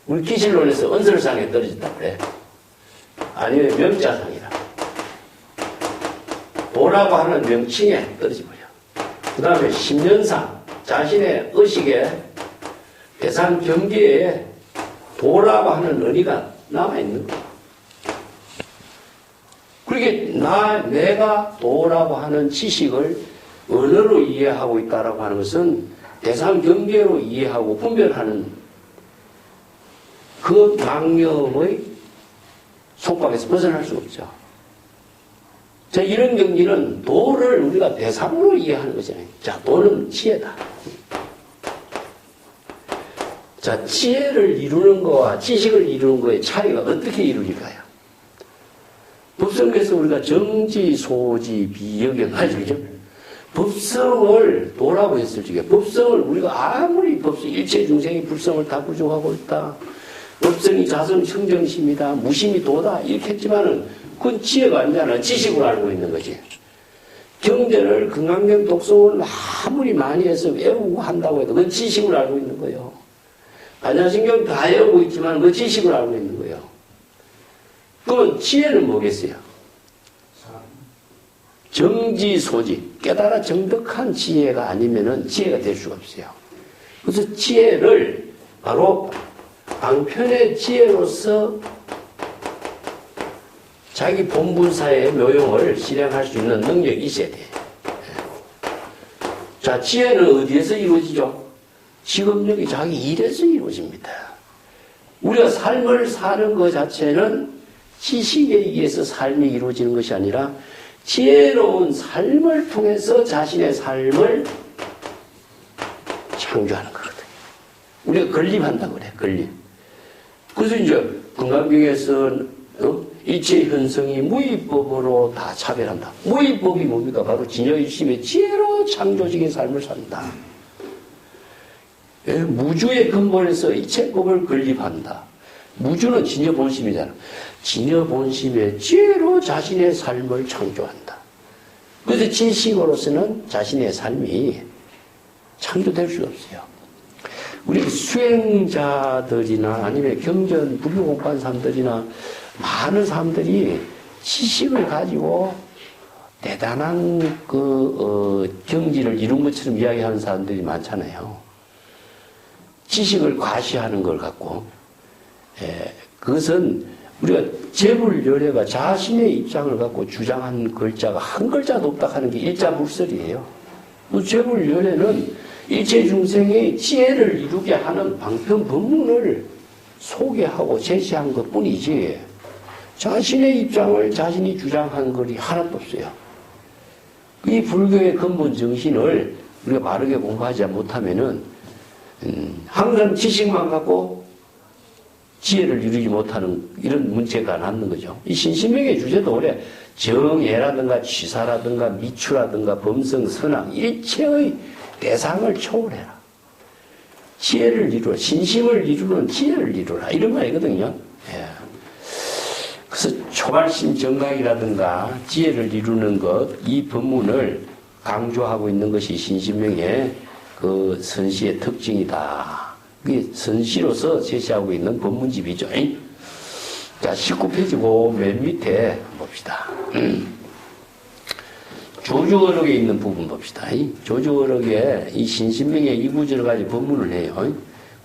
우리 기실론에서 언설상에 떨어진다 그래. 아니면 명자상이라. 도라고 하는 명칭에 떨어지고요. 그 다음에 심연상, 자신의 의식의 대상 경계에 도라고 하는 의리가 남아있는 거예요. 그러게 내가 도라고 하는 지식을 언어로 이해하고 있다라고 하는 것은 대상 경계로 이해하고 분별하는 그 망념의 속박에서 벗어날 수 없죠. 자, 이런 경지는 도를 우리가 대상으로 이해하는 거잖아요. 자, 도는 지혜다. 자, 지혜를 이루는 거와 지식을 이루는 거의 차이가 어떻게 이루어질까요? 법성에서 우리가 정지, 소지, 비역경 하죠, 그죠? 법성을 도라고 했을 적에, 법성을 우리가 아무리 법성, 일체 중생이 불성을 다 부족하고 있다. 법성이 자성 청정심이다. 무심이 도다. 이렇게 했지만은, 그건 지혜가 아니잖아. 지식으로 알고 있는 거지. 경전을 금강경 독성을 아무리 많이 해서 외우고 한다고 해도 그건 지식으로 알고 있는 거예요. 반야신경 다 외우고 있지만 그 지식으로 알고 있는 거예요. 그러면 지혜는 뭐겠어요? 정지, 소지. 깨달아 정득한 지혜가 아니면은 지혜가 될 수가 없어요. 그래서 지혜를 바로 방편의 지혜로서 자기 본분사의 묘용을 실행할 수 있는 능력이 있어야 돼. 자, 지혜는 어디에서 이루어지죠? 직업력이 자기 일에서 이루어집니다. 우리가 삶을 사는 것 자체는 지식에 의해서 삶이 이루어지는 것이 아니라 지혜로운 삶을 통해서 자신의 삶을 창조하는 거거든요. 우리가 건립한다고 그래, 건립. 그래서 이제 금강경에서 일체 현성이 무의법으로 다 차별한다. 무의법이 뭡니까? 바로 진여일심의 지혜로 창조적인 삶을 산다. 무주의 근본에서 이체법을 건립한다. 무주는 진여본심이잖아. 진여본심의 지혜로 자신의 삶을 창조한다. 그래서 지식으로서는 자신의 삶이 창조될 수 없어요. 우리 수행자들이나 아니면 경전 불교 공부한 사람들이나 많은 사람들이 지식을 가지고 대단한 경지를 이룬 것처럼 이야기하는 사람들이 많잖아요. 지식을 과시하는 걸 갖고, 그것은 우리가 재불열애가 자신의 입장을 갖고 주장한 글자가 한 글자도 없다 하는 게 일자물설이에요. 재불열애는 일체 중생의 지혜를 이루게 하는 방편 법문을 소개하고 제시한 것 뿐이지, 자신의 입장을 자신이 주장한 글이 하나도 없어요. 이 불교의 근본 정신을 우리가 바르게 공부하지 못하면은, 항상 지식만 갖고 지혜를 이루지 못하는 이런 문제가 남는 거죠. 이 신신명의 주제도 원래 정예라든가 취사라든가 미추라든가 범성, 선악, 일체의 대상을 초월해라. 지혜를 이루라. 신심을 이루는 지혜를 이루라. 이런 말이거든요. 예. 그래서 초발심 정각이라든가 지혜를 이루는 것, 이 법문을 강조하고 있는 것이 신신명의 그 선시의 특징이다. 그게 선시로서 제시하고 있는 법문집이죠. 자, 19페이지고 맨 밑에 봅시다. 조주어록에 있는 부분 봅시다. 조주어록에 이 신신명의 이 구절을 가지고 법문을 해요.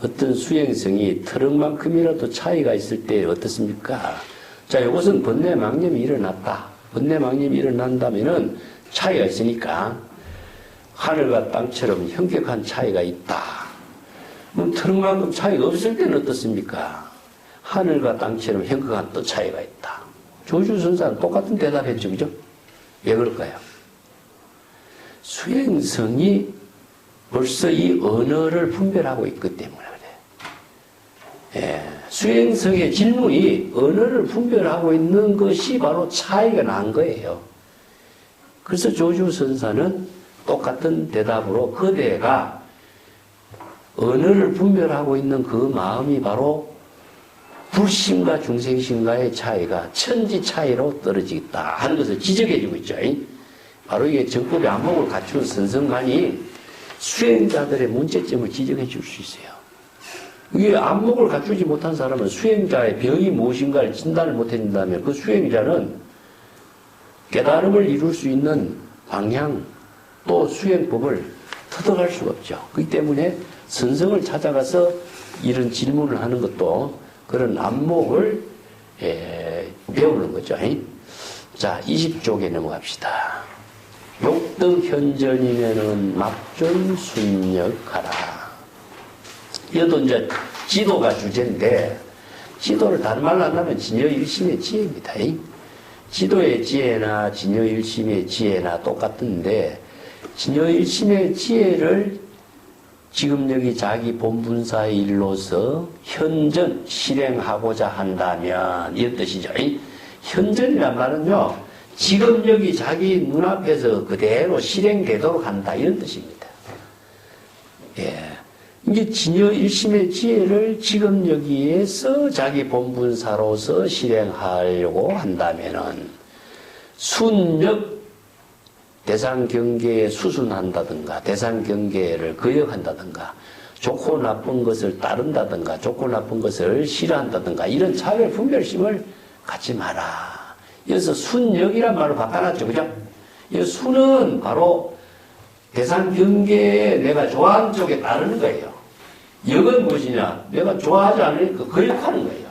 어떤 수행성이 트럭만큼이라도 차이가 있을 때 어떻습니까? 자, 이것은 번뇌망념이 일어났다. 번뇌망념이 일어난다면은 차이가 있으니까 하늘과 땅처럼 현격한 차이가 있다. 그럼 트럭만큼 차이가 없을 때는 어떻습니까? 하늘과 땅처럼 현격한 또 차이가 있다. 조주선사는 똑같은 대답했죠, 그죠? 왜 그럴까요? 수행성이 벌써 이 언어를 분별하고 있기 때문에 그래. 예, 수행성의 질문이 언어를 분별하고 있는 것이 바로 차이가 난 거예요. 그래서 조주선사는 똑같은 대답으로 그대가 언어를 분별하고 있는 그 마음이 바로 불심과 중생심과의 차이가 천지 차이로 떨어지겠다 하는 것을 지적해주고 있죠. 바로 이게 정법의 안목을 갖춘 선성관이 수행자들의 문제점을 지적해 줄 수 있어요. 이게 안목을 갖추지 못한 사람은 수행자의 병이 무엇인가를 진단을 못해준다면 그 수행자는 깨달음을 이룰 수 있는 방향 또 수행법을 터득할 수가 없죠. 그렇기 때문에 선성을 찾아가서 이런 질문을 하는 것도 그런 안목을 배우는 거죠. 자, 20쪽에 넘어갑시다. 욕덕 현전이면은 막존순력하라. 이것도 이제 지도가 주제인데, 지도를 다른 말로 한다면 진여일심의 지혜입니다. 지도의 지혜나 진여일심의 지혜나 똑같은데, 진여일심의 지혜를 지금 여기 자기 본분사의 일로서 현전 실행하고자 한다면 이런 뜻이죠. 현전이란 말은요, 지금 여기 자기 눈앞에서 그대로 실행되도록 한다 이런 뜻입니다. 예, 이게 진여일심의 지혜를 지금 여기에서 자기 본분사로서 실행하려고 한다면은 순력 대상 경계에 수순한다든가 대상 경계를 거역한다든가 좋고 나쁜 것을 따른다든가 좋고 나쁜 것을 싫어한다든가 이런 차별 분별심을 갖지 마라. 여기서 순역이란 말로 바꿔놨죠. 그죠? 이 순은 바로 대상 경계에 내가 좋아하는 쪽에 따르는 거예요. 역은 무엇이냐? 내가 좋아하지 않으니까 거역하는 거예요.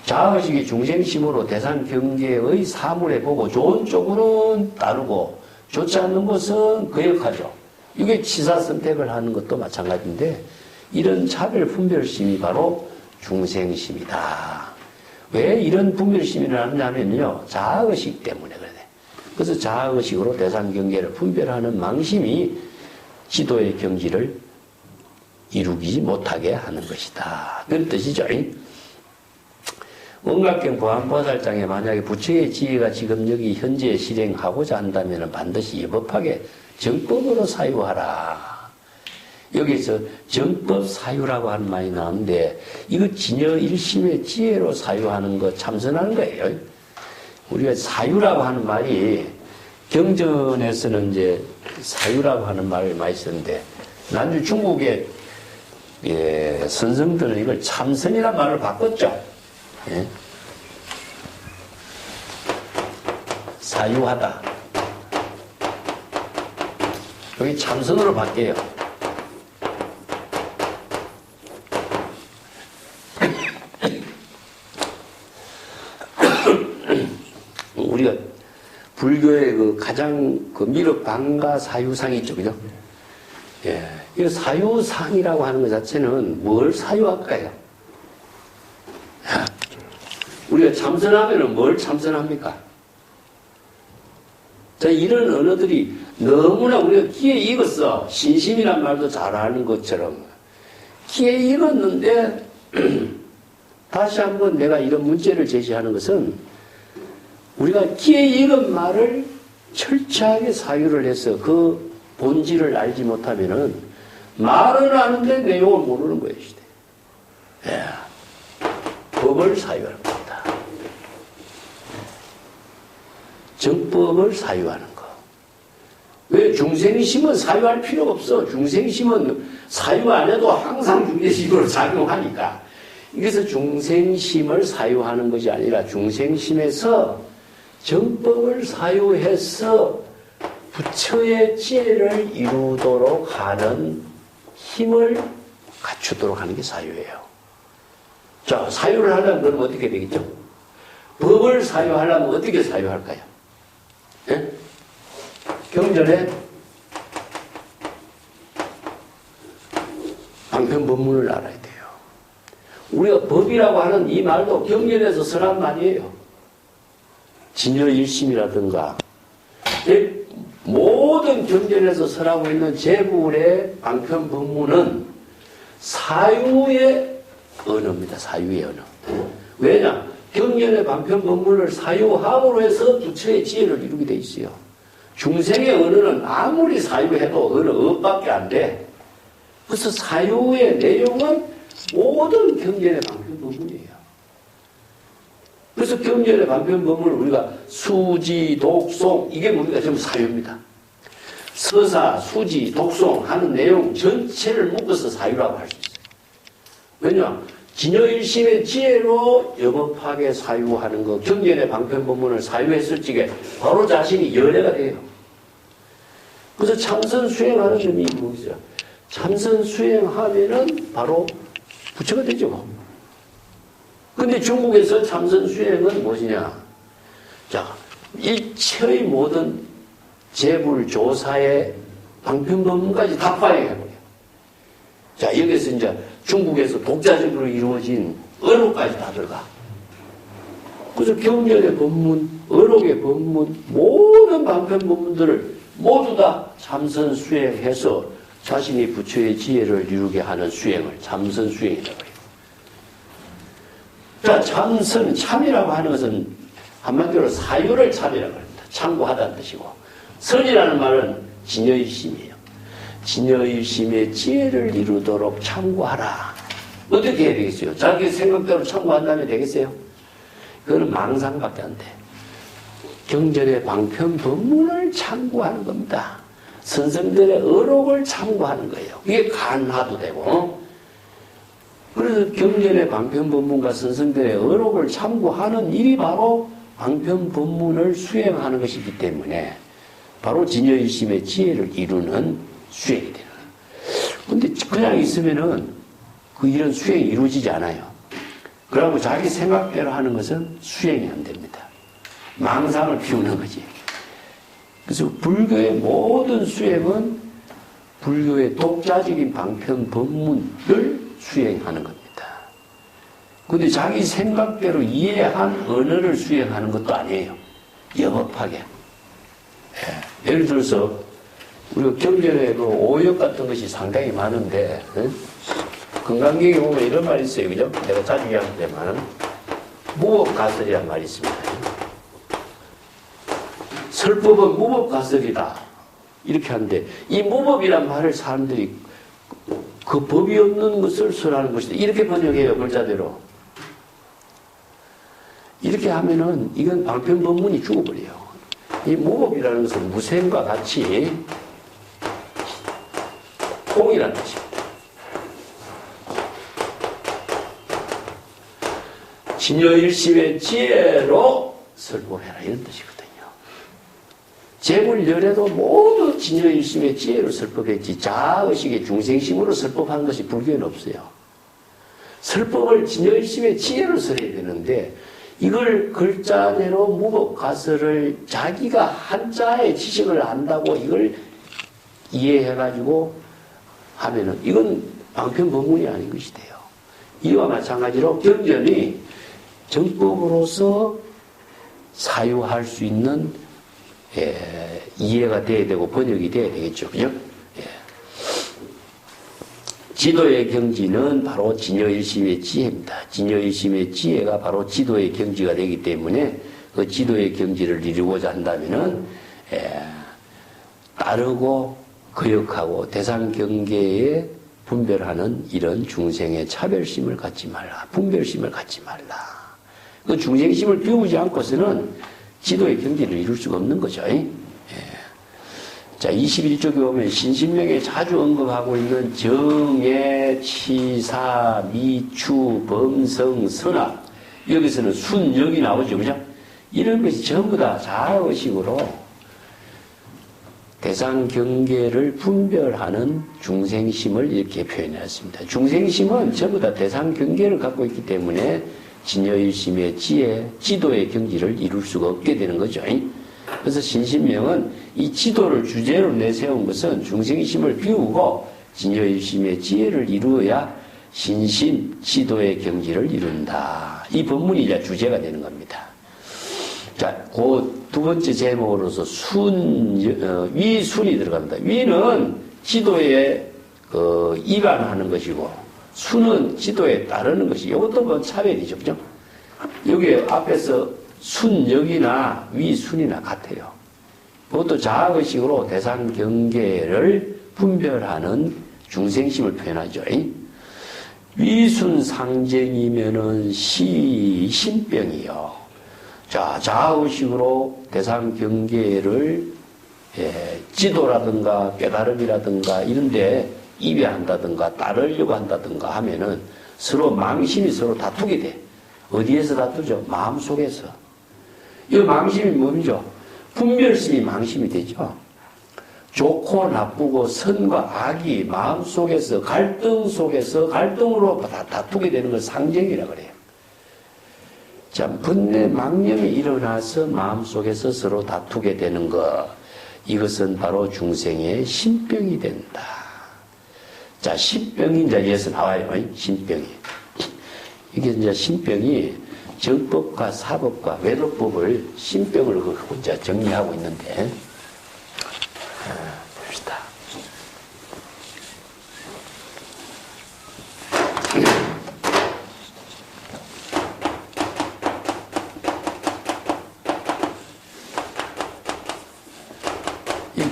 자의식이 중생심으로 대상 경계의 사물에 보고 좋은 쪽으로는 따르고 좋지 않는 것은 거역하죠. 이게 치사 선택을 하는 것도 마찬가지인데 이런 차별 분별심이 바로 중생심이다. 왜 이런 분별심이 나느냐면요. 자의식 때문에 그래. 그래서 자의식으로 대상 경계를 분별하는 망심이 지도의 경지를 이루지 못하게 하는 것이다. 그런 뜻이죠. 원각경 보안보살장에 만약에 부처의 지혜가 지금 여기 현재 실행하고자 한다면 반드시 여법하게 정법으로 사유하라. 여기서 정법 사유라고 하는 말이 나오는데 이거 진여일심의 지혜로 사유하는 거 참선하는 거예요. 우리가 사유라고 하는 말이 경전에서는 이제 사유라고 하는 말을 많이 쓰는데 난주 중국의 선성들은 이걸 참선이라는 말을 바꿨죠. 예? 사유하다. 여기 참선으로 바뀌어요. 우리가 불교의 그 가장 그 미륵 방가 사유상이 있죠, 그죠? 예. 이 사유상이라고 하는 것 자체는 뭘 사유할까요? 우리가 참선하면은 뭘 참선합니까? 자, 이런 언어들이 너무나 우리가 귀에 익었어. 신심이란 말도 잘 아는 것처럼. 귀에 익었는데, 다시 한번 내가 이런 문제를 제시하는 것은, 우리가 귀에 익은 말을 철저하게 사유를 해서 그 본질을 알지 못하면은, 말은 아는데 내용을 모르는 거예요, 시대. 예. 법을 사유하는 겁니다. 정법을 사유하는 거. 왜 중생심은 사유할 필요가 없어. 중생심은 사유 안 해도 항상 중생심으로 작용하니까. 그래서 중생심을 사유하는 것이 아니라 중생심에서 정법을 사유해서 부처의 지혜를 이루도록 하는 힘을 갖추도록 하는 게 사유예요. 자, 사유를 하려면 그럼 어떻게 되겠죠? 법을 사유하려면 어떻게 사유할까요? 예? 경전에 방편법문을 알아야 돼요. 우리가 법이라고 하는 이 말도 경전에서 선한 말이에요. 진여일심이라든가 모든 경전에서 설하고 있는 제불의 방편법문은 사유의 언어입니다. 사유의 언어. 왜냐? 경전의 방편법문을 사유함으로 해서 부처의 지혜를 이루게 돼 있어요. 중생의 언어는 아무리 사유해도 언어 업밖에 안 돼. 그래서 사유의 내용은 모든 경전의 방편법문이에요. 그래서 경전의 방편법문을 우리가 수지, 독송 이게 뭡니까? 전부 사유입니다. 서사, 수지, 독송 하는 내용 전체를 묶어서 사유라고 할 수 있어요. 왜냐? 진여일심의 지혜로 영업하게 사유하는 거, 경전의 방편법문을 사유했을 적에 바로 자신이 열애가 돼요. 그래서 참선 수행하는 의미 뭐겠어요? 참선 수행하면은 바로 부처가 되죠. 근데 중국에서 참선 수행은 무엇이냐? 자, 일체의 모든 재불 조사의 방편법문까지 다 파행해버려요. 자, 여기서 이제 중국에서 독자적으로 이루어진 어록까지 다 들어가. 그래서 경전의 법문, 어록의 법문, 모든 방편법문들을 모두 다 참선 수행해서 자신이 부처의 지혜를 이루게 하는 수행을 참선 수행이라고 해요. 자, 참선, 참이라고 하는 것은 한마디로 사유를 참이라고 합니다. 참고하다는 뜻이고, 선이라는 말은 진여일심이에요. 진여일심의 지혜를 이루도록 참고하라. 어떻게 해야 되겠어요? 자기 생각대로 참고한다면 되겠어요? 그거는 망상밖에 안 돼. 경전의 방편 법문을 참고하는 겁니다. 선생들의 어록을 참고하는 거예요. 이게 간화도 되고, 그래서 경전의 방편법문과 선생들의 어록을 참고하는 일이 바로 방편법문을 수행하는 것이기 때문에 바로 진여일심의 지혜를 이루는 수행이 되는 거예요. 근데 그냥 있으면은 그 이런 수행이 이루어지지 않아요. 그러고 자기 생각대로 하는 것은 수행이 안 됩니다. 망상을 피우는 거지. 그래서 불교의 모든 수행은 불교의 독자적인 방편법문을 수행하는 겁니다. 근데 자기 생각대로 이해한 언어를 수행하는 것도 아니에요. 영업하게. 예. 예를 들어서 우리가 경전에 그 오역 같은 것이 상당히 많은데, 건강경에 보면 이런 말이 있어요. 그죠? 내가 자주 이야기하지만 무법가설이라는 말이 있습니다. 설법은 무법가설이다. 이렇게 하는데, 이 무법이란 말을 사람들이 그 법이 없는 것을 설하는 것이다. 이렇게 번역해요, 글자대로. 이렇게 하면은 이건 방편법문이 죽어버려요. 이 무법이라는 것은 무생과 같이 공이라는 뜻입니다. 진여일심의 지혜로 설법해라 이런 뜻이거든요. 재물열애도 모두 진여일심의 지혜로 설법했지 자아의식의 중생심으로 설법한 것이 불교에는 없어요. 설법을 진여일심의 지혜로 설해야 되는데 이걸 글자대로 무법가설을 자기가 한자의 지식을 안다고 이걸 이해해가지고 하면은 이건 방편법문이 아닌 것이 돼요. 이와 마찬가지로 경전이 정법으로서 사유할 수 있는 이해가 돼야 되고 번역이 돼야 되겠죠. 그죠? 지도의 경지는 바로 진여일심의 지혜입니다. 진여일심의 지혜가 바로 지도의 경지가 되기 때문에 그 지도의 경지를 이루고자 한다면은 따르고 거역하고 대상 경계에 분별하는 이런 중생의 차별심을 갖지 말라. 분별심을 갖지 말라. 그 중생심을 비우지 않고서는 지도의 경지를 이룰 수가 없는 거죠. 자, 21쪽에 보면 신신명에 자주 언급하고 있는 정예, 치사, 미추, 범성, 선악 여기서는 순영이 나오죠. 그죠? 이런 것이 전부 다 자의식으로 대상 경계를 분별하는 중생심을 이렇게 표현했습니다. 중생심은 전부 다 대상 경계를 갖고 있기 때문에 진여일심의 지혜, 지도의 경지를 이룰 수가 없게 되는 거죠. 그래서 신신명은 이 지도를 주제로 내세운 것은 중생심을 비우고 진여일심의 지혜를 이루어야 신신, 지도의 경지를 이룬다. 이 본문이 이제 주제가 되는 겁니다. 자, 그 두 번째 제목으로서 위순이 들어갑니다. 위는 지도에 일환하는 것이고, 순은 지도에 따르는 것이, 이것도 뭐 차별이죠. 그죠? 여기 앞에서 순역이나 위순이나 같아요. 그것도 자학의식으로 대상 경계를 분별하는 중생심을 표현하죠. 위순 상쟁이면은 신병이요. 자, 자아의식으로 대상 경계를 지도라든가 깨달음이라든가 이런데 입에한다든가 따르려고 한다든가 하면은 서로 망심이 서로 다투게 돼. 어디에서 다투죠? 마음속에서. 이 망심이 뭐죠? 분별심이 망심이 되죠. 좋고 나쁘고 선과 악이 마음속에서 갈등 속에서 갈등으로 다투게 되는 걸 상쟁이라고 그래요. 자, 분내 망념이 일어나서 마음속에서 서로 다투게 되는 것, 이것은 바로 중생의 신병이 된다. 자, 신병이 이제 여기서 나와요. 신병이. 이게 이제 신병이 정법과 사법과 외도법을 신병을 혼자 정리하고 있는데, 봅시다.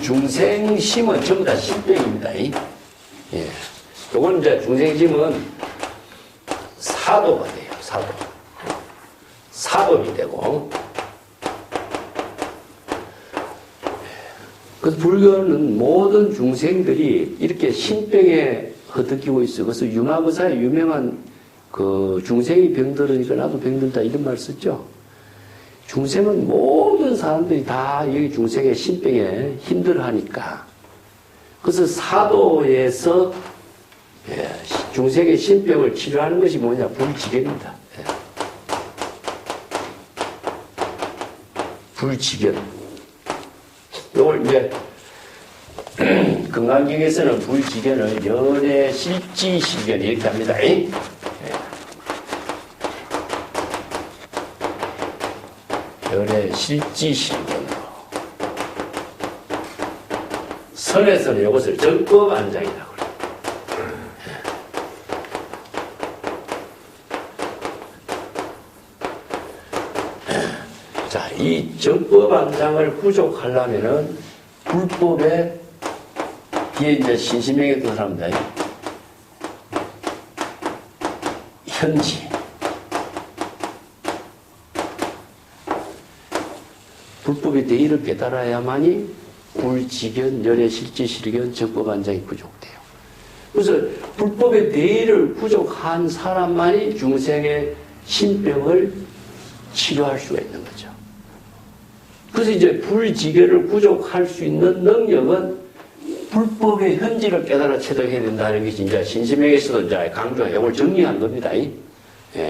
중생심은 전부 다 신병입니다. 예. 요건 이제 중생심은 사도가 돼요. 사도이 되고. 그래서 불교는 모든 중생들이 이렇게 신병에 허덕이고 있어요. 그래서 융합의사의 유명한 그 중생이 병들으니까 나도 병들다 이런 말 썼죠. 중생은 모든 사람들이 다 여기 중생의 신병에 힘들어하니까. 그래서 사도에서 중생의 신병을 치료하는 것이 뭐냐? 불지견입니다. 불지견. 이걸 이제 건강경에서는 불지견을 열애실지실견 이렇게 합니다. 열애실지실견으로. 선에서는 이것을 정법안장이라고 그래요. 자, 이 정법안장을 부족하려면은 불법에 뒤에 이제 신심명에 든 사람들, 현지. 불법의 대의를 깨달아야만이 불지견, 열애실지실견, 정법안장이 부족돼요. 그래서 불법의 대의를 부족한 사람만이 중생의 신병을 치료할 수가 있는 거죠. 그래서 이제 불지견을 부족할 수 있는 능력은 불법의 현지를 깨달아 체득해야 된다는 것이 이제 신심명에서도 이제 강조해요. 이걸 정리한 겁니다.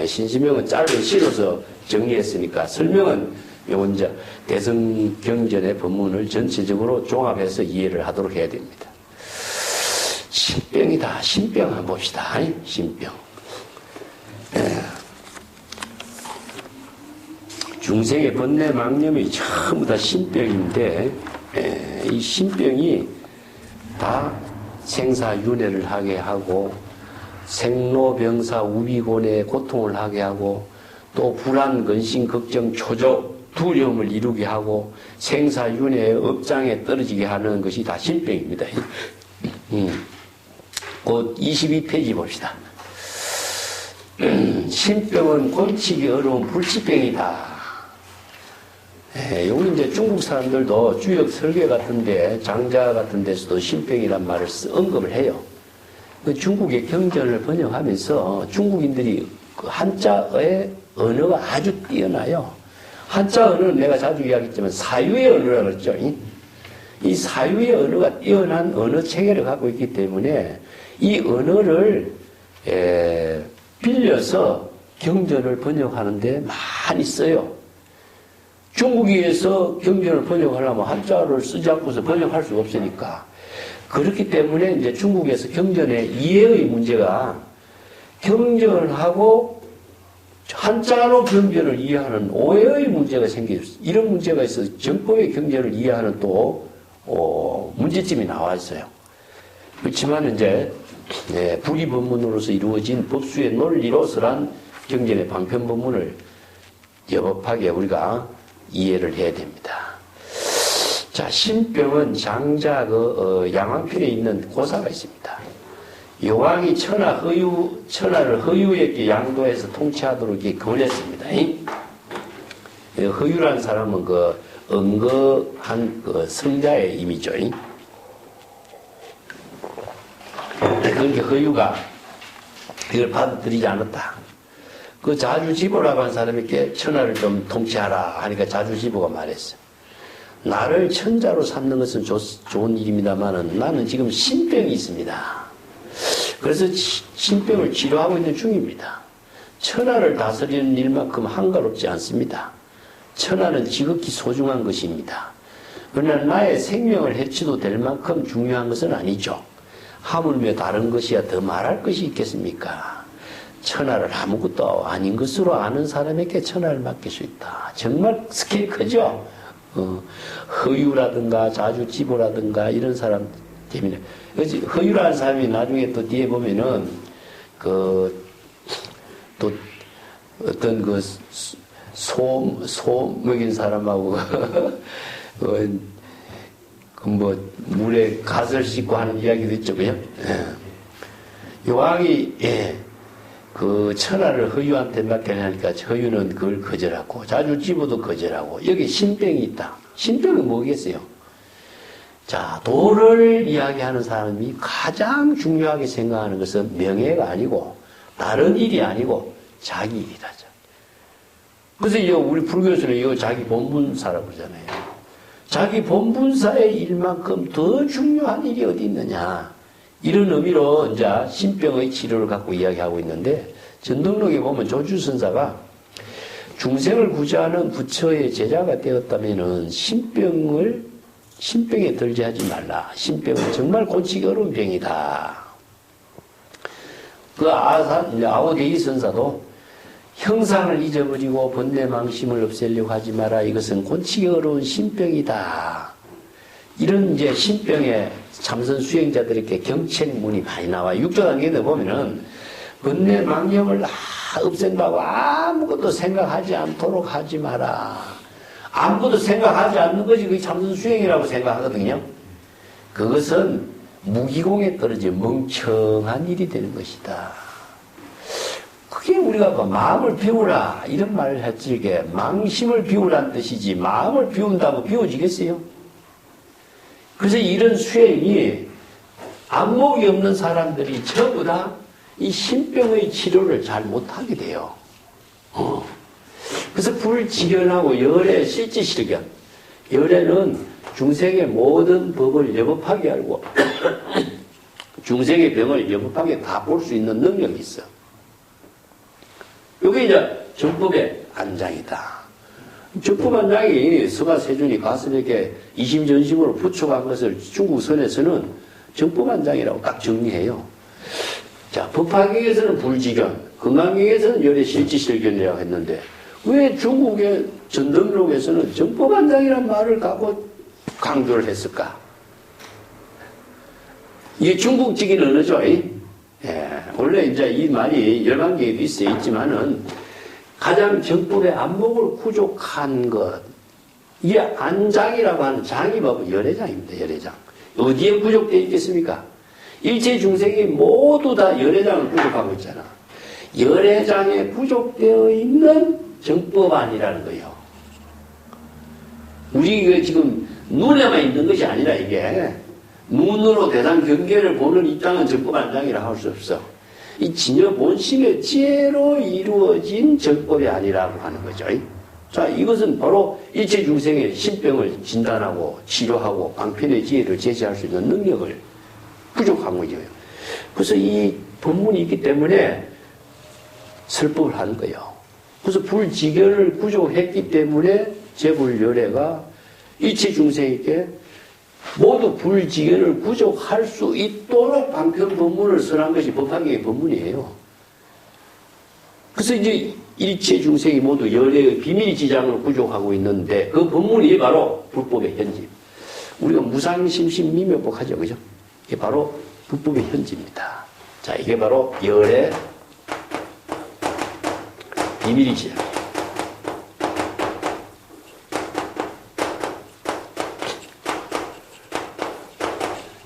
신심명은 짧은 시로서 정리했으니까 설명은 요건 이제 대성경전의 법문을 전체적으로 종합해서 이해를 하도록 해야 됩니다. 신병이다. 신병 한번 봅시다. 신병. 중생의 번뇌 망념이 전부 다 신병인데, 이 신병이 다 생사윤회를 하게 하고, 생로병사 우비곤의 고통을 하게 하고, 또 불안, 근심, 걱정, 초조, 두려움을 이루게 하고 생사윤회의 업장에 떨어지게 하는 것이 다 신병입니다. 곧 22페이지 봅시다. 신병은 고치기 어려운 불치병이다. 여기 이제 중국 사람들도 주역 설계 같은데 장자 같은 데서도 신병이란 말을 언급을 해요. 중국의 경전을 번역하면서 중국인들이 그 한자의 언어가 아주 뛰어나요. 한자 언어는 내가 자주 이야기했지만 사유의 언어라고 그랬죠. 이 사유의 언어가 뛰어난 언어 체계를 갖고 있기 때문에 이 언어를 빌려서 경전을 번역하는데 많이 써요. 중국에서 경전을 번역하려면 한자를 쓰지 않고서 번역할 수가 없으니까. 그렇기 때문에 이제 중국에서 경전의 이해의 문제가 경전하고 한자로 경전을 이해하는 오해의 문제가 생겼어요. 이런 문제가 있어서 정법의 경전을 이해하는 또 문제점이 나와 있어요. 그렇지만 이제 불이법문으로서 이루어진 법수의 논리로서란 경전의 방편법문을 여법하게 우리가 이해를 해야 됩니다. 자, 신병은 장자 양왕필에 있는 고사가 있습니다. 여왕이 천하를 허유에게 양도해서 통치하도록 이렇게 권했습니다. 허유라는 사람은 은거한 성자의 의미죠. 그러니까 허유가 이걸 받아들이지 않았다. 그 자주지보라고 하는 사람에게 천하를 좀 통치하라 하니까 자주지보가 말했어요. 나를 천자로 삼는 것은 좋은 일입니다만은 나는 지금 신병이 있습니다. 그래서 신병을 치료하고 있는 중입니다. 천하를 다스리는 일만큼 한가롭지 않습니다. 천하는 지극히 소중한 것입니다. 그러나 나의 생명을 해치도 될 만큼 중요한 것은 아니죠. 하물며 다른 것이야 더 말할 것이 있겠습니까? 천하를 아무것도 아닌 것으로 아는 사람에게 천하를 맡길 수 있다. 정말 스케일 크죠? 허유라든가 자주지보라든가 이런 사람 때문에. 허유라는 사람이 나중에 또 뒤에 보면은 또 어떤 소 먹인 사람하고 물에 갓을 씻고 하는 이야기도 있죠, 그죠? 여왕이 그 천하를 허유한테 맡겨내니까 허유는 그걸 거절하고 자주지보도 거절하고 여기 신병이 있다. 신병은 뭐겠어요? 자, 도를 이야기하는 사람이 가장 중요하게 생각하는 것은 명예가 아니고 다른 일이 아니고 자기 일이라죠. 그래서 우리 불교에서는 이거 자기 본분사라고 그러잖아요. 자기 본분사의 일만큼 더 중요한 일이 어디 있느냐. 이런 의미로 이제 신병의 치료를 갖고 이야기하고 있는데 전등록에 보면 조주선사가 중생을 구제하는 부처의 제자가 되었다면은 신병에 들지 하지 말라. 신병은 정말 고치기 어려운 병이다. 그 아오데이 선사도 형상을 잊어버리고 번뇌망심을 없애려고 하지 마라. 이것은 고치기 어려운 신병이다. 이런 이제 신병의 참선 수행자들에게 경책문이 많이 나와요. 육조 단계에 보면은 번뇌망념을 다 없앤다고 아무것도 생각하지 않도록 하지 마라. 아무것도 생각하지 않는 것이 그게 참선 수행이라고 생각하거든요. 그것은 무기공에 떨어져 멍청한 일이 되는 것이다. 그게 우리가 마음을 비우라 이런 말을 했을 게 망심을 비우라는 뜻이지 마음을 비운다고 비워지겠어요? 그래서 이런 수행이 안목이 없는 사람들이 전부 다 이 신병의 치료를 잘 못하게 돼요. 그래서 불지견하고 열의 실지실견. 열애는 중생의 모든 법을 여법하게 알고 중생의 병을 여법하게 다 볼 수 있는 능력이 있어. 이게 이제 정법의 안장이다. 정법 안장이 서가세준이 가슴에게 이심전심으로 부축한 것을 중국 선에서는 정법 안장이라고 딱 정리해요. 자, 법화경에서는 불지견, 건강경에서는 열의 실지실견이라고 했는데 왜 중국의 전등록에서는 정법안장이라는 말을 갖고 강조를 했을까? 이게 중국적인 언어죠. 원래 이제 이 말이 열반경에도 있지만은 가장 정법의 안목을 부족한 것. 이게 안장이라고 하는 장이 바로 열애장입니다. 열애장. 어디에 부족되어 있겠습니까? 일체 중생이 모두 다 열애장을 부족하고 있잖아. 열애장에 부족되어 있는 정법안이라는 거예요. 우리 지금 눈에만 있는 것이 아니라 이게 눈으로 대상 경계를 보는 입장은 정법안장이라 할 수 없어. 이 진여 본심의 지혜로 이루어진 정법이 아니라고 하는 거죠. 자, 이것은 바로 일체 중생의 신병을 진단하고 치료하고 방편의 지혜를 제시할 수 있는 능력을 부족한 거죠. 그래서 이 법문이 있기 때문에 설법을 하는 거예요. 그래서 불지견을 부족했기 때문에 제불열애가 일체 중생에게 모두 불지견을 부족할 수 있도록 방편 법문을 설한 것이 법화경의 법문이에요. 그래서 이제 일체 중생이 모두 열애의 비밀 지장을 부족하고 있는데 그 법문이 바로 불법의 현지. 우리가 무상심심미묘법 하죠, 그죠? 이게 바로 불법의 현지입니다. 자, 이게 바로 열애 비밀 지장.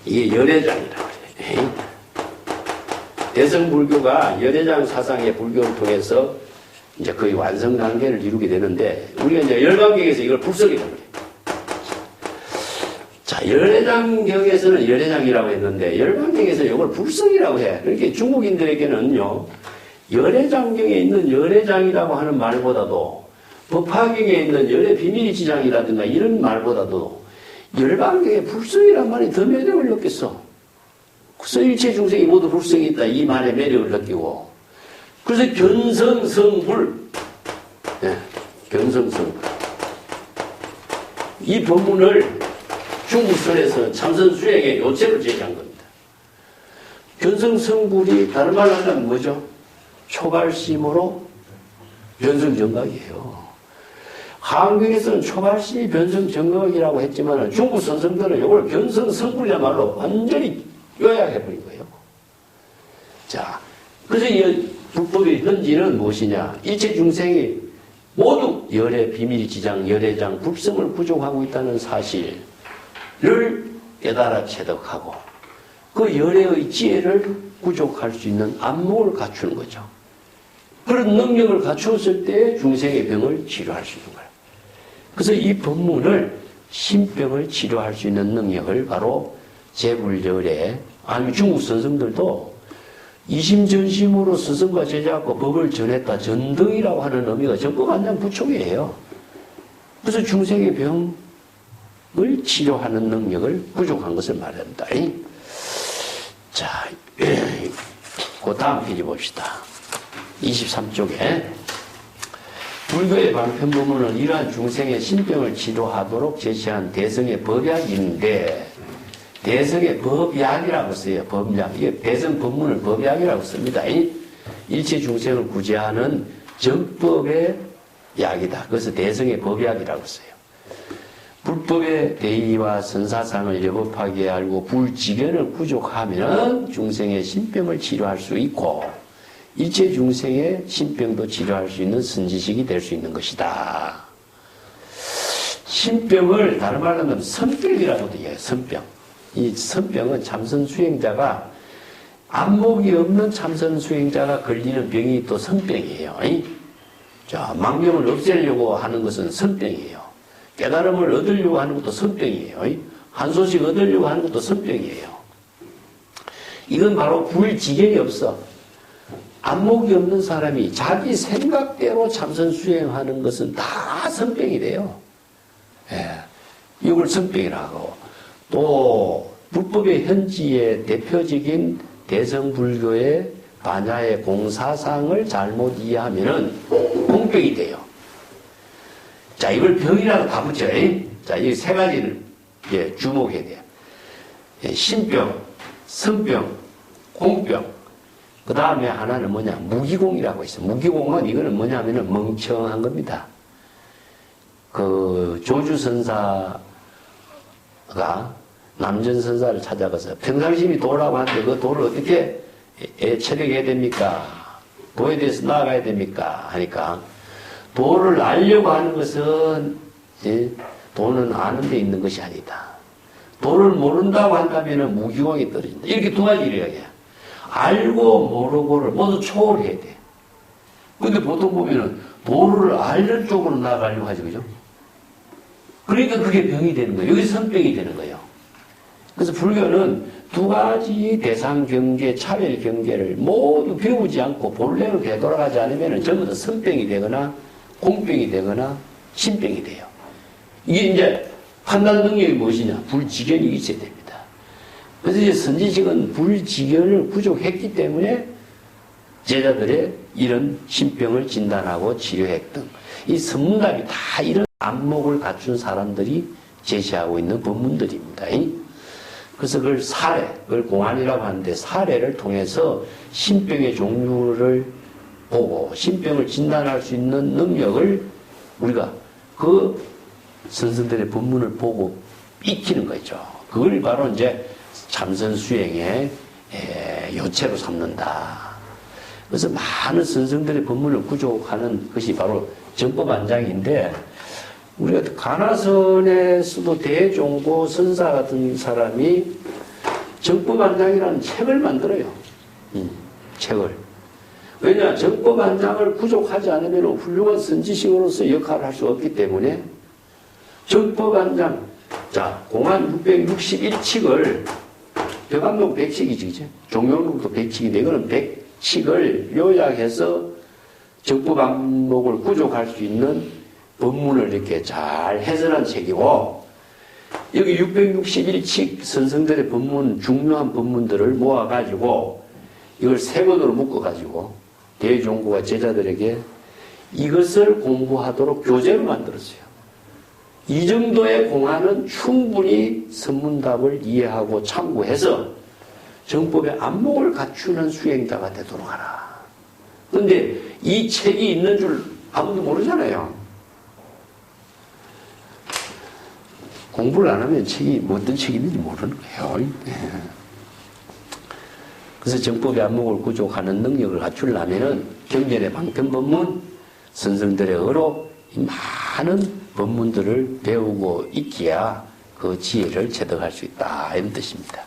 이게 열애장이라고 그래요. 대성불교가 열애장 사상의 불교를 통해서 이제 거의 완성 단계를 이루게 되는데, 우리가 이제 열반경에서 이걸 불석이라고 그래요. 자, 열애장경에서는 열애장이라고 했는데, 열반경에서 이걸 불석이라고 해. 그러니까 중국인들에게는요, 열애장경에 있는 열애장이라고 하는 말보다도, 법화경에 있는 열애 비밀 지장이라든가 이런 말보다도, 열반경에 불성이란 말이 더 매력을 느꼈어. 그래서 일체 중생이 모두 불성이 있다. 이 말에 매력을 느끼고. 그래서 견성성불. 네, 견성성불. 이 법문을 중국선에서 참선수행의 요체로 제시한 겁니다. 견성성불이 다른 말로 하면 뭐죠? 초발심으로 변성정각이에요. 한국에서는 초발심이 변성정각이라고 했지만 중국 선생들은 이걸 견성성불이야말로 완전히 요약해버린 거예요. 자, 그래서 이 불법의 현지는 무엇이냐? 일체 중생이 모두 열애 비밀 지장, 열애장, 불성을 부족하고 있다는 사실을 깨달아 체득하고 그 열애의 지혜를 부족할 수 있는 안목을 갖추는 거죠. 그런 능력을 갖추었을 때 중생의 병을 치료할 수 있는 거예요. 그래서 이 법문을 신병을 치료할 수 있는 능력을 바로 제불열애, 아니 중국 선생들도 이심전심으로 스승과 제자하고 법을 전했다. 전등이라고 하는 의미가 전법안장 부총이에요. 그래서 중생의 병을 치료하는 능력을 부족한 것을 말합니다. 자, 그 다음 페이지 봅시다. 23쪽에 불교의 방편법문은 이러한 중생의 신병을 치료하도록 제시한 대성의 법약인데, 대성의 법약이라고 써요. 법약. 이게 대성 법문을 법약이라고 씁니다. 일체 중생을 구제하는 정법의 약이다. 그래서 대성의 법약이라고 써요. 불법의 대의와 선사상을 여법하게 알고 불지견을 부족하면 중생의 신병을 치료할 수 있고 일체 중생의 신병도 치료할 수 있는 선지식이 될 수 있는 것이다. 신병을 다른 말로 하면 선병이라고도 해요. 선병. 이 선병은 참선 수행자가 안목이 없는 참선 수행자가 걸리는 병이 또 선병이에요. 자, 망명을 없애려고 하는 것은 선병이에요. 깨달음을 얻으려고 하는 것도 선병이에요. 한 소식 얻으려고 하는 것도 선병이에요. 이건 바로 불지견이 없어. 안목이 없는 사람이 자기 생각대로 참선 수행하는 것은 다 선병이 돼요. 예, 이걸 선병이라고. 또 불법의 현지의 대표적인 대성불교의 반야의 공사상을 잘못 이해하면은 공병이 돼요. 자, 이걸 병이라고 다 붙여요. 자, 이 세 가지를 주목해야 돼요. 신병, 선병, 공병. 그 다음에 하나는 뭐냐? 무기공이라고 있어요. 무기공은 이거는 뭐냐면은 멍청한 겁니다. 그 조주선사가 남전선사를 찾아가서 평상심이 도라고 하는데 그 도를 어떻게 체득해야 됩니까? 도에 대해서 나아가야 됩니까? 하니까 도를 알려고 하는 것은 도는 아는 데 있는 것이 아니다. 도를 모른다고 한다면 무기공이 떨어진다. 이렇게 두 가지를 이야기해요. 알고 모르고를 모두 초월해야 돼. 근데 보통 보면은 도를 알는 쪽으로 나아가려고 하죠. 그죠? 그러니까 그게 병이 되는 거예요. 여기서 선병이 되는 거예요. 그래서 불교는 두 가지 대상 경계, 차별 경계를 모두 배우지 않고 본래로 되돌아가지 않으면 전부 다 선병이 되거나 공병이 되거나 신병이 돼요. 이게 이제 판단 능력이 무엇이냐? 불지견이 있어야 됩니다. 그래서 이제 선지식은 불지견을 부족했기 때문에 제자들의 이런 신병을 진단하고 치료했던 이 선문답이 다 이런 안목을 갖춘 사람들이 제시하고 있는 법문들입니다. 그래서 그걸 사례, 그걸 공안이라고 하는데 사례를 통해서 신병의 종류를 보고 신병을 진단할 수 있는 능력을 우리가 그 선생들의 법문을 보고 익히는 거죠. 그걸 바로 이제 참선 수행의 요체로 삼는다. 그래서 많은 선생들의 법문을 구족하는 것이 바로 정법안장인데 우리가 가나선에서도 대종고 선사 같은 사람이 정법안장이라는 책을 만들어요. 책을. 왜냐, 정법안장을 구족하지 않으면 훌륭한 선지식으로서 역할을 할 수 없기 때문에 정법안장, 자, 공안 661칙을 벽암록 100칙이지, 그치? 종묘록도 100칙인데 이거는 100칙을 요약해서 정법안목을 구족할 수 있는 법문을 이렇게 잘 해설한 책이고, 여기 661칙 선생들의 법문, 중요한 법문들을 모아가지고, 이걸 세 권으로 묶어가지고, 대종고가 제자들에게 이것을 공부하도록 교재로 만들었어요. 이 정도의 공안은 충분히 선문답을 이해하고 참고해서 정법의 안목을 갖추는 수행자가 되도록 하라. 그런데 이 책이 있는 줄 아무도 모르잖아요. 공부를 안 하면 책이 어떤 책이 있는지 모르는 거예요. 그래서 정법의 안목을 구족하는 능력을 갖추려면은 경전의 방편법문, 선생들의 어로 많은 법문들을 배우고 있기야 그 지혜를 체득할 수 있다, 이런 뜻입니다.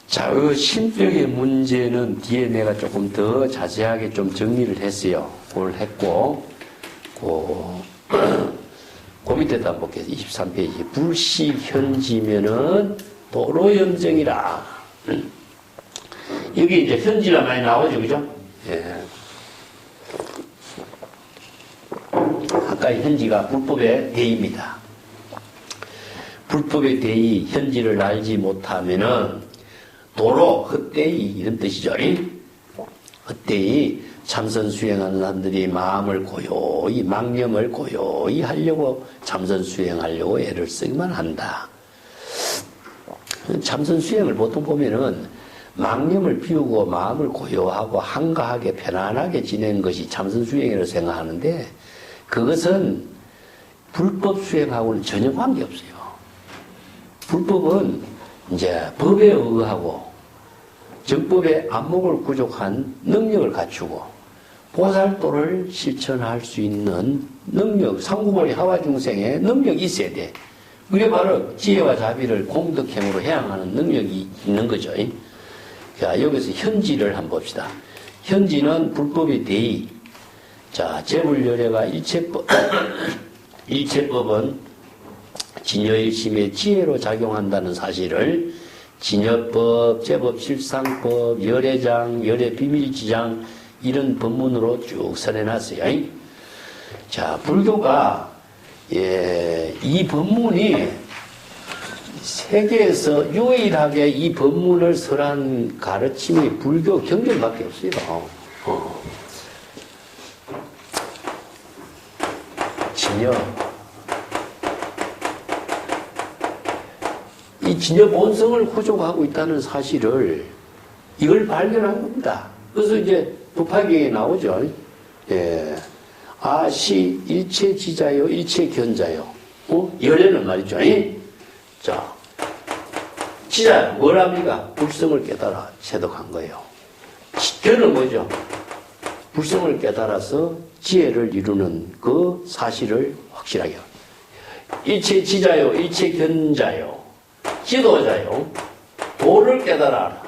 자, 그 신병의 문제는 뒤에 내가 조금 더 자세하게 좀 정리를 했어요. 그걸 했고, 그 밑에다 한번 볼게요. 23페이지. 불시현지면은 도로염정이라. 여기 이제 현지가 많이 나오죠, 그죠? 예. 아까 현지가 불법의 대의입니다. 불법의 대의, 현지를 알지 못하면은 도로, 헛되이, 이런 뜻이죠. 헛되이, 참선 수행하는 사람들이 마음을 고요히, 망념을 고요히 하려고, 참선 수행하려고 애를 쓰기만 한다. 참선 수행을 보통 보면은 망념을 비우고 마음을 고요하고 한가하게 편안하게 지내는 것이 참선 수행이라고 생각하는데 그것은 불법 수행하고는 전혀 관계없어요. 불법은 이제 법에 의하고 정법의 안목을 구족한 능력을 갖추고 보살도를 실천할 수 있는 능력, 상구보리 하와중생의 능력이 있어야 돼. 그게 바로 지혜와 자비를 공덕행으로 해양하는 능력이 있는 거죠. 자, 여기서 현지를 한번 봅시다. 현지는 불법의 대의. 자, 재불열애가 일체법, 일체법은 진여일심의 지혜로 작용한다는 사실을 진여법, 제법, 실상법, 열애장, 열애비밀지장 이런 법문으로 쭉 설해놨어요. 자, 불교가 이 법문이 세계에서 유일하게 이 법문을 설한 가르침이 불교 경전밖에 없어요. 진여. 이 진여 본성을 구족하고 있다는 사실을 이걸 발견한 겁니다. 그래서 이제 부파경에 나오죠. 예. 아시 일체 지자요, 일체 견자요. 열애는 말이죠. 자, 지자 뭐랍니까? 불성을 깨달아 체득한 거예요. 견은 뭐죠? 불성을 깨달아서 지혜를 이루는 그 사실을 확실하게. 일체 지자요, 일체 견자요, 지도자요, 도를 깨달아라.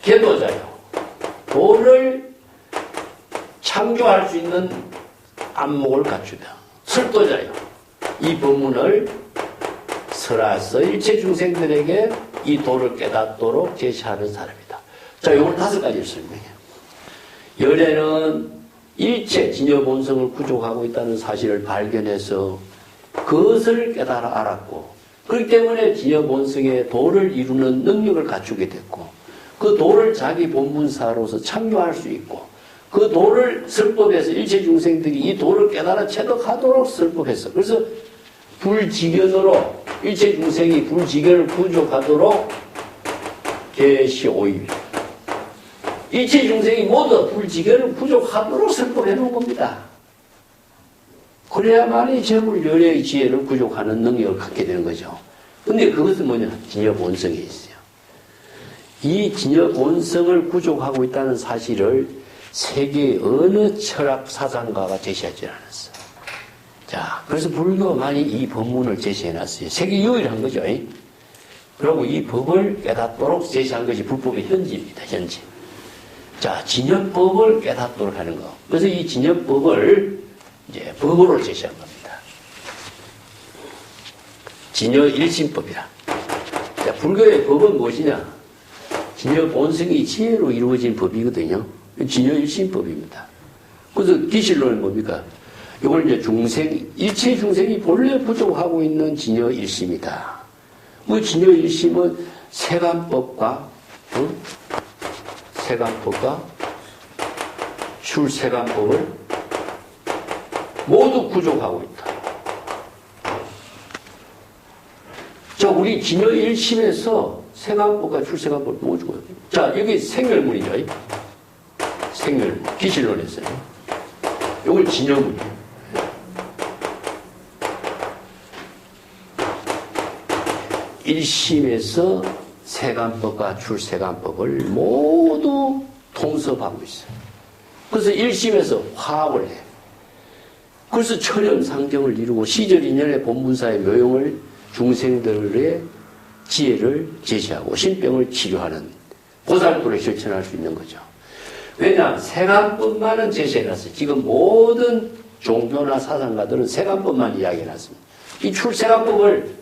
계도자요, 도를 창조할 수 있는 안목을 갖추다. 설도자요, 이 법문을 설해서 일체 중생들에게 이 도를 깨닫도록 제시하는 사람이다. 자, 요걸 5가지를 설명해요. 열애는 일체 진여 본성을 구족하고 있다는 사실을 발견해서 그것을 깨달아 알았고, 그렇기 때문에 진여 본성의 도를 이루는 능력을 갖추게 됐고, 그 도를 자기 본분사로서 창조할 수 있고, 그 도를 설법해서 일체 중생들이 이 도를 깨달아 체득하도록 설법했어. 그래서 불지견으로 일체 중생이 불지견을 구족하도록 계시5일 일체 중생이 모두 불지견을 구족하도록 설법해 놓은 겁니다. 그래야만이 재물 열애의 지혜를 구족하는 능력을 갖게 되는 거죠. 근데 그것은 뭐냐? 진여 본성에 있어요. 이 진여 본성을 구족하고 있다는 사실을 세계의 어느 철학 사상가가 제시하지 않았어. 자, 그래서 불교만이 이 법문을 제시해놨어요. 세계 유일한 거죠. 그리고 이 법을 깨닫도록 제시한 것이 불법의 현지입니다. 현지. 자, 진여법을 깨닫도록 하는 거. 그래서 이 진여법을 이제 법으로 제시한 겁니다. 진여 일심법이라. 자, 불교의 법은 무엇이냐? 진여 본성이 지혜로 이루어진 법이거든요. 진여 일심법입니다. 그래서 기실론은 뭡니까? 이걸 이제 일체 중생이 본래 부족하고 있는 진여 일심이다. 그 진여 일심은 세간법과, 세간법과 출세간법을 모두 구족하고 있다. 자, 우리 진여 일심에서 세간법과 출세간법을 모두 구족해요. 자, 여기 생멸문이죠. 생멸문. 기실론에서요. 이걸 진여문이에요. 일심에서 세간법과 출세간법을 모두 통섭하고 있어요. 그래서 일심에서 화합을 해. 그래서 철염상정을 이루고 시절인연의 본분사의 묘용을 중생들의 지혜를 제시하고 신병을 치료하는 보살도를 실천할 수 있는 거죠. 왜냐? 세간법만은 제시해놨어요. 지금 모든 종교나 사상가들은 세간법만 이야기해놨습니다. 이 출세간법을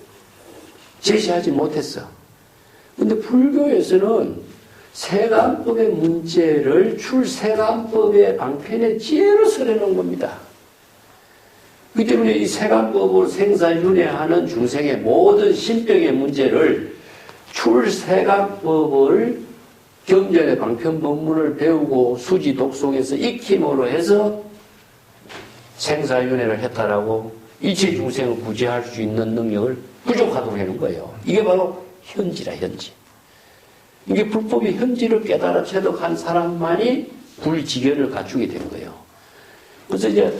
제시하지 못했어. 근데 불교에서는 세간법의 문제를 출세간법의 방편의 지혜로 설해놓은 겁니다. 그렇기 때문에 이 세간법으로 생사윤회하는 중생의 모든 신병의 문제를 출세간법을 경전의 방편 법문을 배우고 수지 독송에서 익힘으로 해서 생사윤회를 해탈하고 일체 중생을 구제할 수 있는 능력을 부족하도록 하는 거예요. 이게 바로 현지라, 현지. 이게 불법의 현지를 깨달아 체득한 사람만이 불지견을 갖추게 된 거예요. 그래서 이제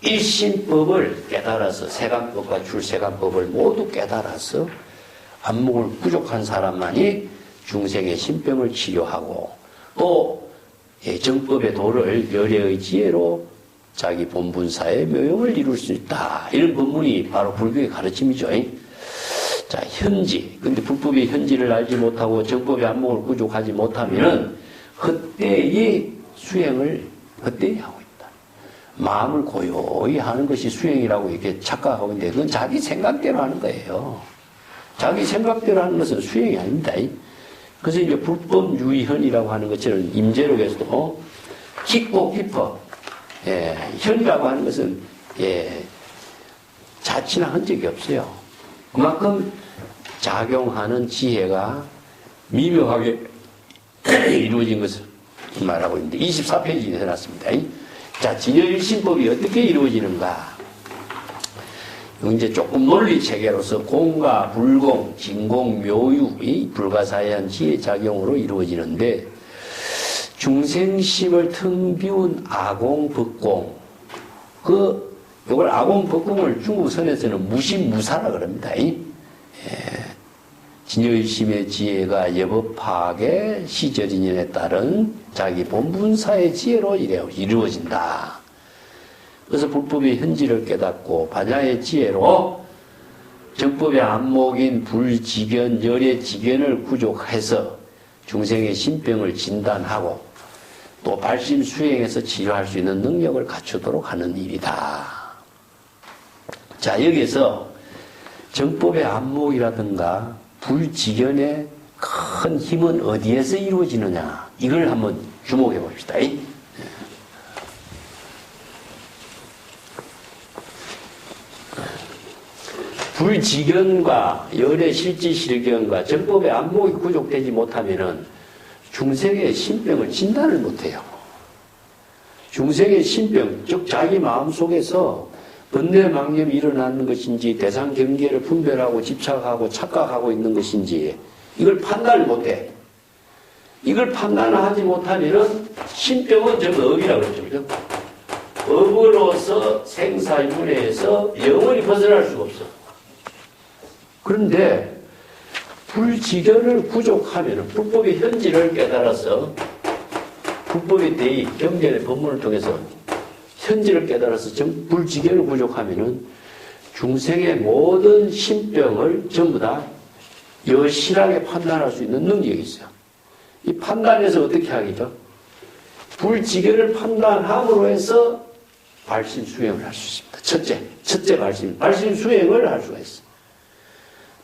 일심법을 깨달아서 세간법과 출세간법을 모두 깨달아서 안목을 부족한 사람만이 중생의 신병을 치료하고 또 정법의 도를 열애의 지혜로 자기 본분사의 묘용을 이룰 수 있다. 이런 법문이 바로 불교의 가르침이죠. 자, 현지. 근데 불법의 현지를 알지 못하고 정법의 안목을 구족하지 못하면 헛되이 수행을 헛되이 하고 있다. 마음을 고요히 하는 것이 수행이라고 이렇게 착각하고 있는데 그건 자기 생각대로 하는 거예요. 자기 생각대로 하는 것은 수행이 아닙니다. 그래서 이제 불법 유의현이라고 하는 것처럼 임재록에서도 깊고 깊어. 현이라고 하는 것은 자치나 한 적이 없어요. 그만큼 작용하는 지혜가 미묘하게 이루어진 것을 말하고 있는데 24페이지에 해놨습니다. 자, 진여일심법이 어떻게 이루어지는가? 이제 조금 논리 체계로서 공과 불공, 진공, 묘유의 불가사의한 지혜 작용으로 이루어지는데 중생심을 텅 비운 아공, 법공, 이걸 아공, 법공을 중국 선에서는 무심무사라 그럽니다. 진여일심의 지혜가 여법학의 시절인연에 따른 자기 본분사의 지혜로 이루어진다. 그래서 불법의 현지를 깨닫고 반야의 지혜로 정법의 안목인 불지견, 열애지견을 구족해서 중생의 신병을 진단하고 또 발심 수행해서 치료할 수 있는 능력을 갖추도록 하는 일이다. 자, 여기에서 정법의 안목이라든가 불지견의 큰 힘은 어디에서 이루어지느냐, 이걸 한번 주목해 봅시다. 불지견과 열의 실지실견과 정법의 안목이 구족되지 못하면은 중생의 신병을 진단을 못해요. 중생의 신병, 즉 자기 마음속에서 번뇌망념이 일어나는 것인지 대상 경계를 분별하고 집착하고 착각하고 있는 것인지 이걸 판단을 못해. 이걸 판단하지 못하면은 신병은 전부 업이라고 그러죠. 업으로서 생사윤회에서 영원히 벗어날 수가 없어. 그런데 불지견을 구족하면 불법의 현지를 깨달아서 불법의 대의, 경전의 법문을 통해서 현지를 깨달아서 불지견을 구족하면은 중생의 모든 신병을 전부 다 여실하게 판단할 수 있는 능력이 있어요. 이 판단에서 어떻게 하기죠? 불지견을 판단함으로 해서 발심수행을 할 수 있습니다. 첫째 발심수행을 할 수가 있어요.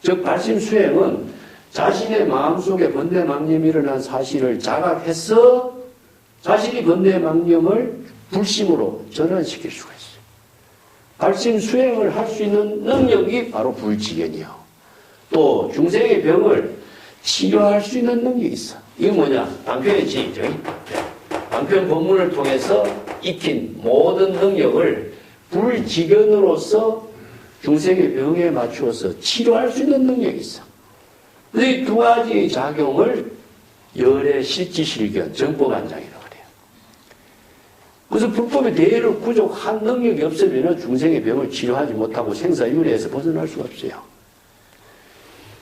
즉 발심수행은 자신의 마음속에 번뇌망념이 일어난 사실을 자각해서 자신이 번뇌망념을 불심으로 전환시킬 수가 있어요. 발심수행을 할 수 있는 능력이 바로 불지견이요. 또 중생의 병을 치료할 수 있는 능력이 있어. 이게 뭐냐? 방편의 지혜죠. 방편 법문을 통해서 익힌 모든 능력을 불지견으로서 중생의 병에 맞추어서 치료할 수 있는 능력이 있어. 이 두 가지의 작용을 열의 실지실견, 정법안장이라고 그래요. 그래서 불법의 대해를 구족한 능력이 없으면 중생의 병을 치료하지 못하고 생사윤회에서 벗어날 수가 없어요.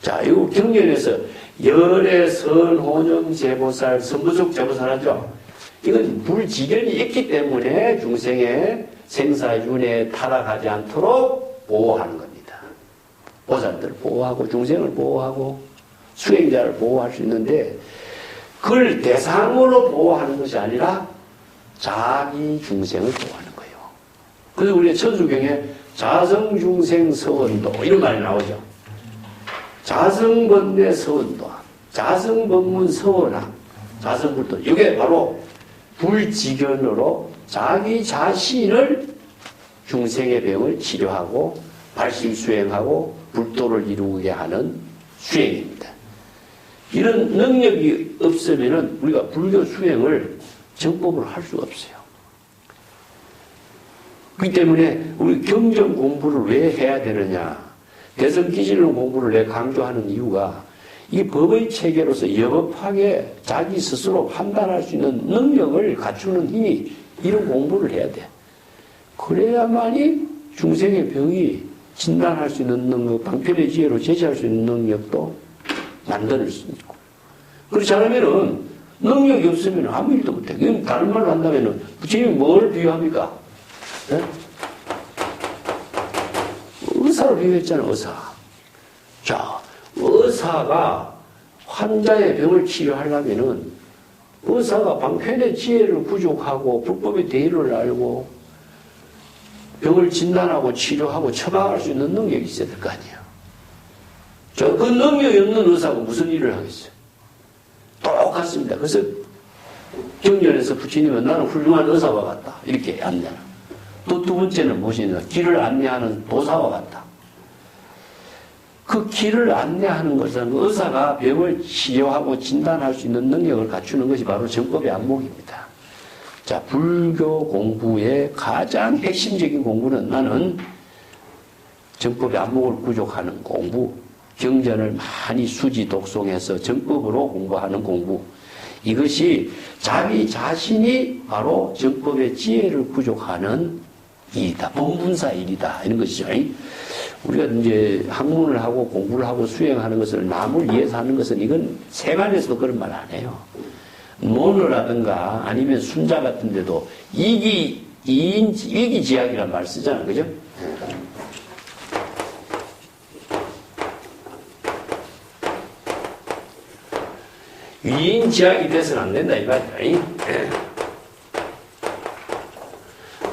자, 이 경전에서 열의 선호념 제보살, 선부속 제보살 하죠. 이건 불지견이 있기 때문에 중생의 생사윤회에 타락하지 않도록 보호하는 겁니다. 보살들을 보호하고 중생을 보호하고 수행자를 보호할 수 있는데 그걸 대상으로 보호하는 것이 아니라 자기 중생을 보호하는 거예요. 그래서 우리가 천수경에 자성중생서원도 이런 말이 나오죠. 자성번뇌 서원도, 자성법문 서원함, 자성불도. 이게 바로 불지견으로 자기 자신을 중생의 병을 치료하고 발심수행하고 불도를 이루게 하는 수행입니다. 이런 능력이 없으면 우리가 불교 수행을 정법으로 할 수가 없어요. 그렇기 때문에 우리 경전 공부를 왜 해야 되느냐. 대성기질론 공부를 내가 강조하는 이유가 이 법의 체계로서 여법하게 자기 스스로 판단할 수 있는 능력을 갖추는 힘이 이런 공부를 해야 돼. 그래야만이 중생의 병이 진단할 수 있는 능력, 방편의 지혜로 제시할 수 있는 능력도 만들 수 있고. 그렇지 않으면은 능력이 없으면 아무 일도 못해. 그럼 다른 말로 한다면은 부처님이 뭘 비유합니까? 네? 의사로 비유했잖아요, 의사. 자, 의사가 환자의 병을 치료하려면은 의사가 방편의 지혜를 부족하고 불법의 대의를 알고 병을 진단하고 치료하고 처방할 수 있는 능력이 있어야 될 거 아니에요. 저 그 능력이 없는 의사가 무슨 일을 하겠어요? 똑같습니다. 그래서 경전에서 부처님은 나는 훌륭한 의사와 같다. 이렇게 안내하는. 또 두 번째는 무엇이냐? 길을 안내하는 도사와 같다. 그 길을 안내하는 것은 의사가 병을 치료하고 진단할 수 있는 능력을 갖추는 것이 바로 정법의 안목입니다. 자, 불교 공부의 가장 핵심적인 공부는 나는 정법의 안목을 구족하는 공부, 경전을 많이 수지 독송해서 정법으로 공부하는 공부. 이것이 자기 자신이 바로 정법의 지혜를 구족하는 일이다. 본분사 일이다. 이런 것이죠. 우리가 이제 학문을 하고 공부를 하고 수행하는 것을 남을 위해서 하는 것은 이건 세간에서도 그런 말 안 해요. 논어라든가 아니면 순자 같은 데도 이기지약이라는 말 쓰잖아요. 그죠? 위인지약이 돼서는 안 된다 이 말이야.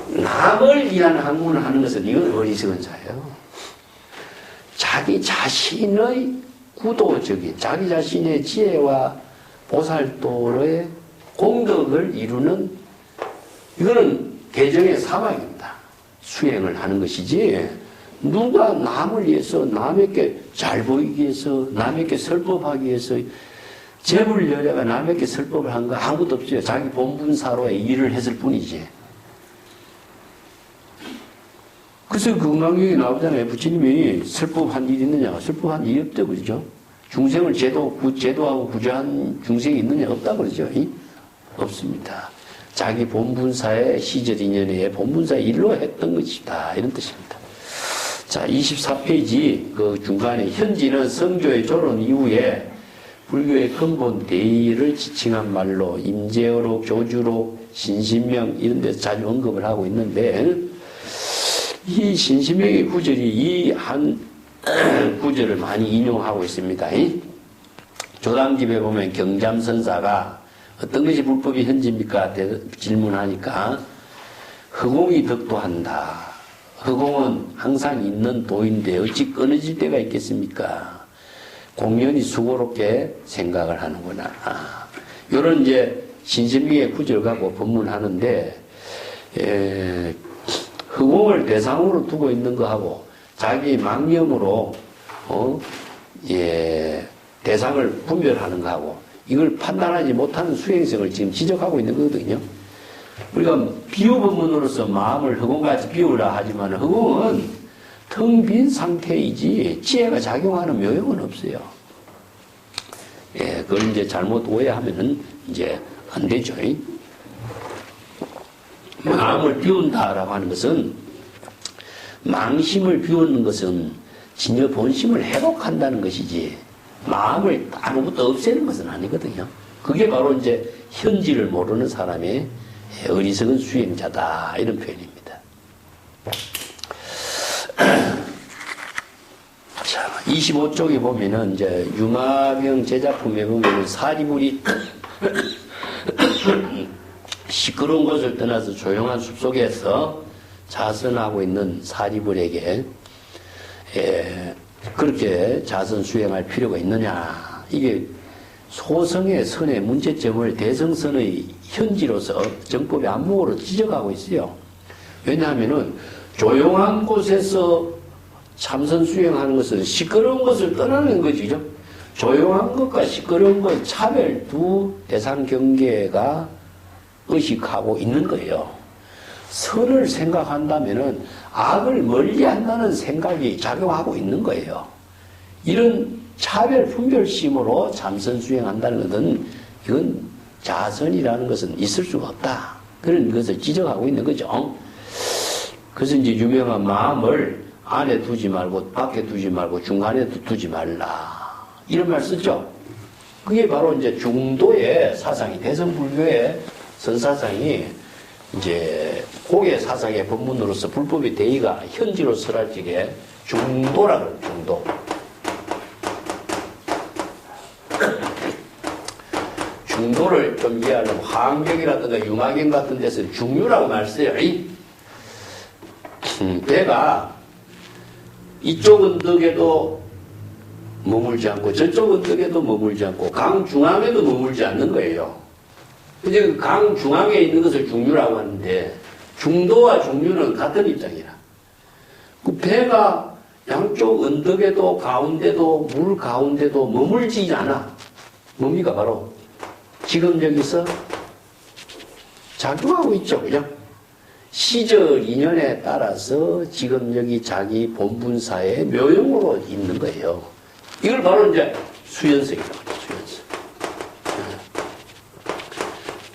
남을 위한 학문을 하는 것은 이건 어리석은 자예요. 자기 자신의 구도적인 자기 자신의 지혜와 보살도의 공덕을 이루는 이거는 개정의 사막입니다. 수행을 하는 것이지 누가 남을 위해서, 남에게 잘 보이기 위해서, 남에게 설법하기 위해서, 재벌 여자가 남에게 설법을 한 거 아무것도 없어요. 자기 본분사로의 일을 했을 뿐이지. 그래서 건강경에 나오잖아요. 부처님이 설법한 일이 있느냐? 설법한 일이 없죠. 그러죠? 중생을 제도하고 구제한 중생이 있느냐? 없다 그러죠. 없습니다. 자기 본분사의 시절 인연에 본분사의 일로 했던 것이다. 이런 뜻입니다. 자, 24페이지 그 중간에 현지는 성조의 졸원 이후에 불교의 근본 대의를 지칭한 말로 임재어록, 조주록, 신신명 이런 데서 자주 언급을 하고 있는데 이 신신명의 구절이 이 한 구절을 많이 인용하고 있습니다. 조당집에 보면 경잠선사가 어떤 것이 불법이 현지입니까? 질문하니까 허공이 덕도한다. 허공은 항상 있는 도인데 어찌 끊어질 때가 있겠습니까? 공연히 수고롭게 생각을 하는구나. 요런 이제 신신명의 구절 갖고 법문하는데 허공을 대상으로 두고 있는 거하고 자기 망념으로 대상을 분별하는 거하고 이걸 판단하지 못하는 수행성을 지금 지적하고 있는 거거든요. 우리가 비유 법문으로서 마음을 허공같이 비우라 하지만 허공은 텅 빈 상태이지 지혜가 작용하는 묘용은 없어요. 그걸 이제 잘못 오해하면은 이제 안 되죠. 마음을 비운다라고 하는 것은 망심을 비우는 것은 진여 본심을 회복한다는 것이지 마음을 아무것도 없애는 것은 아니거든요. 그게 바로 이제 현지를 모르는 사람의 어리석은 수행자다 이런 표현입니다. 자, 25쪽에 보면은 이제 융화병 제작품에 보면은 사리불이 시끄러운 곳을 떠나서 조용한 숲속에서 자선하고 있는 사리불에게 그렇게 자선 수행할 필요가 있느냐. 이게 소성의 선의 문제점을 대성선의 현지로서 정법의 안목으로 지적하고 있어요. 왜냐하면은 조용한 곳에서 참선 수행하는 것은 시끄러운 것을 떠나는 거죠. 조용한 것과 시끄러운 것 차별 두 대상 경계가 의식하고 있는 거예요. 선을 생각한다면은 악을 멀리 한다는 생각이 작용하고 있는 거예요. 이런 차별 분별심으로 참선 수행한다는 것은 이건 자선이라는 것은 있을 수가 없다. 그런 것을 지적하고 있는 거죠. 그래서 이제 유명한 마음을 안에 두지 말고 밖에 두지 말고 중간에 두지 말라. 이런 말 쓰죠. 그게 바로 이제 중도의 사상이 대성불교의 선사상이 이제 고개 사상의 법문으로서 불법의 대의가 현지로 설할 적에 중도라 그래요. 중도. 중도를 좀 이해하려면 화엄경이라든가 융화경 같은 데서 중류라고 말 써요. 배가 이쪽 언덕에도 머물지 않고 저쪽 언덕에도 머물지 않고 강 중앙에도 머물지 않는 거예요. 이제 강 중앙에 있는 것을 중류라고 하는데 중도와 중류는 같은 입장이라. 그 배가 양쪽 언덕에도 가운데도 물 가운데도 머물지 않아. 뭡니까? 바로 지금 여기서 작용하고 있죠. 그죠? 시절 인연에 따라서 지금 여기 자기 본분사의 묘용으로 있는 거예요. 이걸 바로 이제 수연성이라고 해요. 수연성.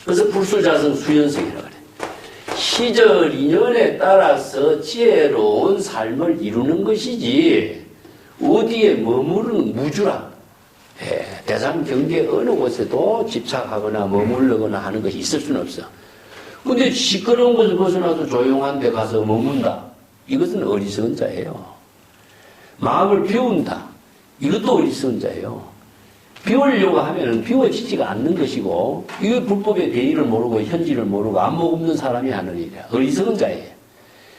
그래서 불수자성 수연성이라고 해요. 시절 인연에 따라서 지혜로운 삶을 이루는 것이지 어디에 머무르는 무주라. 대상 경계 어느 곳에도 집착하거나 머무르거나 하는 것이 있을 수는 없어. 근데 시끄러운 곳을 벗어나서 조용한 데 가서 머문다. 이것은 어리석은 자예요. 마음을 비운다. 이것도 어리석은 자예요. 비우려고 하면은 비워지지가 않는 것이고, 이거 불법의 대의를 모르고 현지를 모르고 안목 없는 사람이 하는 일이야. 어리석은 자예요.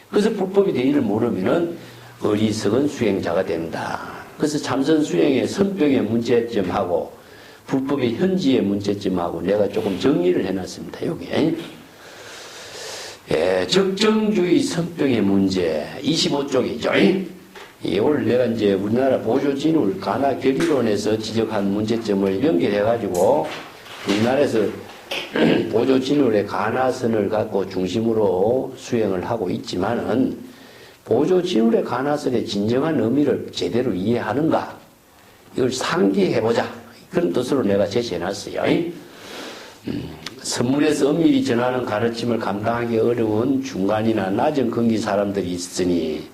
그래서 불법의 대의를 모르면은 어리석은 수행자가 된다. 그래서 참선 수행의 선병의 문제점하고 불법의 현지의 문제점하고 내가 조금 정리를 해놨습니다. 여기에. 적정주의 성병의 문제 25쪽이죠. 오늘 내가 이제 우리나라 보조진울 간화 결의론에서 지적한 문제점을 연결해가지고 우리나라에서 보조진울의 간화선을 갖고 중심으로 수행을 하고 있지만은 보조진울의 간화선의 진정한 의미를 제대로 이해하는가? 이걸 상기해보자. 그런 뜻으로 내가 제시해놨어요. 선문에서 엄밀히 전하는 가르침을 감당하기 어려운 중간이나 낮은 근기 사람들이 있으니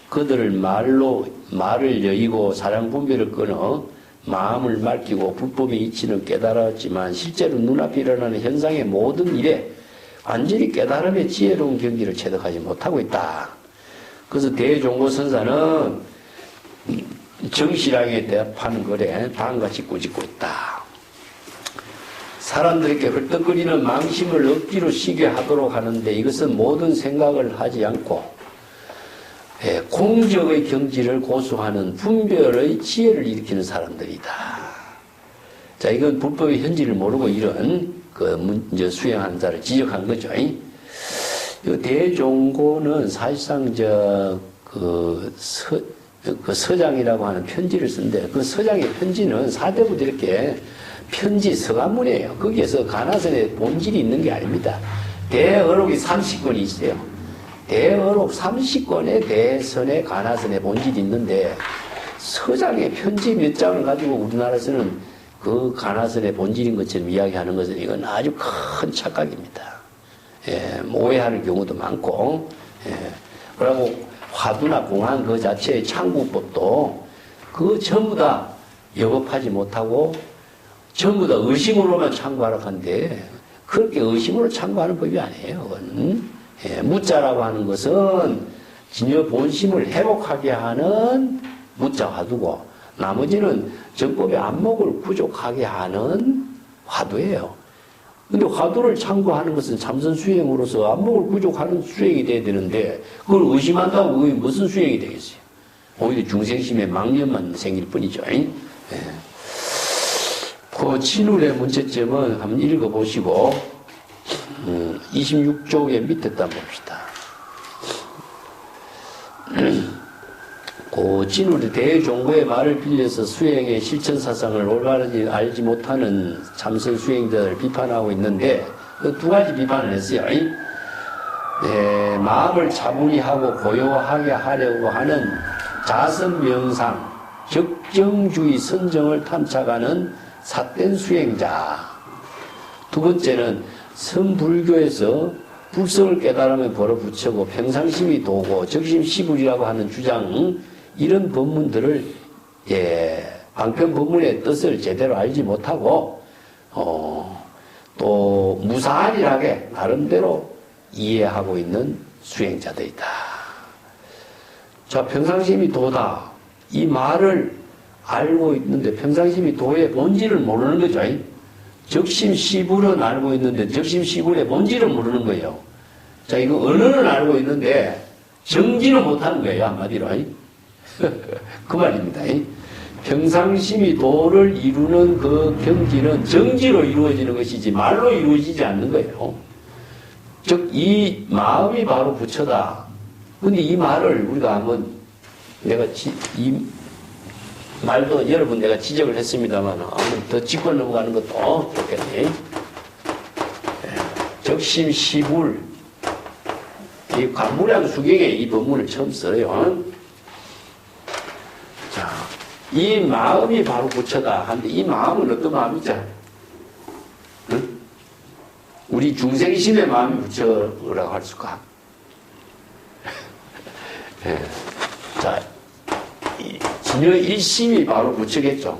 그들을 말을 여의고 사랑 분별을 끊어 마음을 맡기고 불법의 이치는 깨달았지만 실제로 눈앞에 일어나는 현상의 모든 일에 완전히 깨달음의 지혜로운 경지를 체득하지 못하고 있다. 그래서 대종고 선사는 정실하게 대답하는 글에 다음같이 꾸짖고 있다. 사람들에게 헐떡거리는 망심을 억지로 쉬게 하도록 하는데 이것은 모든 생각을 하지 않고 공적의 경지를 고수하는 분별의 지혜를 일으키는 사람들이다. 자, 이건 불법의 현지를 모르고 이런 이제 수행하는 자를 지적한 거죠. 이 대종고는 사실상 서장이라고 하는 편지를 쓴데 그 서장의 편지는 사대부터 이렇게 편지 서간문이에요. 거기에서 간화선의 본질이 있는 게 아닙니다. 대어록이 30권이 있어요. 대어록 30권의 대선의 간화선의 본질이 있는데 서장의 편지 몇 장을 가지고 우리나라에서는 그 간화선의 본질인 것처럼 이야기하는 것은 이건 아주 큰 착각입니다. 오해하는 경우도 많고, 그리고 화두나 공안 그 자체의 창구법도 그 전부 다 영업하지 못하고 전부 다 의심으로만 참고하라고 하는데 그렇게 의심으로 참고하는 법이 아니에요. 그건. 무자라고 하는 것은 진여 본심을 회복하게 하는 무자 화두고 나머지는 정법의 안목을 부족하게 하는 화두예요. 근데 화두를 참고하는 것은 참선 수행으로서 안목을 부족하는 수행이 돼야 되는데 그걸 의심한다고 그게 무슨 수행이 되겠어요? 오히려 중생심에 망념만 생길 뿐이죠. 그 진울의 문제점은 한번 읽어보시고 26쪽의 밑에 딱 봅시다. 그 진울의 대종고의 말을 빌려서 수행의 실천사상을 올바르게 알지 못하는 참선 수행자들을 비판하고 있는데 그 두 가지 비판을 했어요. 마음을 차분히 하고 고요하게 하려고 하는 자선명상, 적정주의 선정을 탐착하는 삿된 수행자. 두 번째는 선불교에서 불성을 깨달으면 벌어붙이고 평상심이 도고 적심시불이라고 하는 주장 이런 법문들을 방편 법문의 뜻을 제대로 알지 못하고 또 무사안일하게 나름대로 이해하고 있는 수행자들이다. 자, 평상심이 도다. 이 말을 알고 있는데 평상심이 도의 본질을 모르는 거죠. 적심시불은 알고 있는데 적심시불의 본질을 모르는 거예요. 자, 이거 언어는 알고 있는데 정지는 못하는 거예요. 한마디로. 그 말입니다. 평상심이 도를 이루는 그 경지는 정지로 이루어지는 것이지 말로 이루어지지 않는 거예요. 즉, 이 마음이 바로 부처다. 근데 이 말을 우리가 한번 이 말도 여러분 내가 지적을 했습니다만 한번 더 짚고 넘어가는 것도 좋겠네. 적심시불 이 관무량 수경에 이 법문을 처음 써요. 자, 이 마음이 바로 부처다 하는데 이 마음은 어떤 마음이죠? 응? 우리 중생심의 마음이 부처라고 할 수가. 자, 진여일심이 바로 부처겠죠.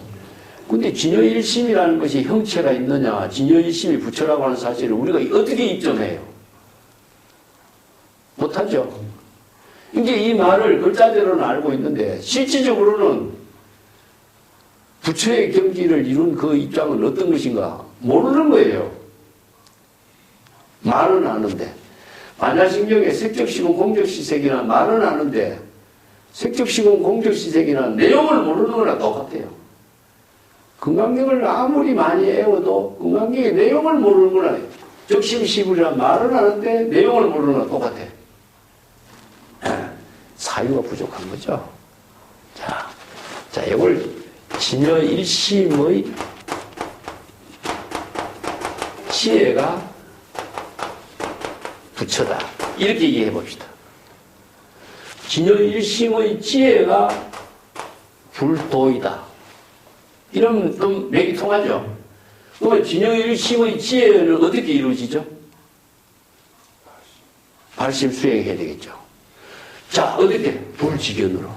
근데 진여일심이라는 것이 형체가 있느냐, 진여일심이 부처라고 하는 사실을 우리가 어떻게 입증해요? 못하죠. 이제 이 말을 글자대로는 알고 있는데 실질적으로는 부처의 경지를 이룬 그 입장은 어떤 것인가 모르는 거예요. 말은 아는데 반야심경의 색적시공 공적시색이나 말은 아는데 색적시공 공적시색이나 내용을 모르는 거나 똑같아요. 금강경을 아무리 많이 애워도 금강경의 내용을 모르는 거나 적심시불이란 말은 하는데 내용을 모르는 건 똑같아. 사유가 부족한 거죠. 자, 이걸 진여 일심의 지혜가 부처다. 이렇게 이해해 봅시다. 진여 일심의 지혜가 불도이다. 이러면 좀 맥이 통하죠? 그러면 진여 일심의 지혜는 어떻게 이루어지죠? 발심 수행해야 되겠죠. 자, 어떻게? 불지견으로.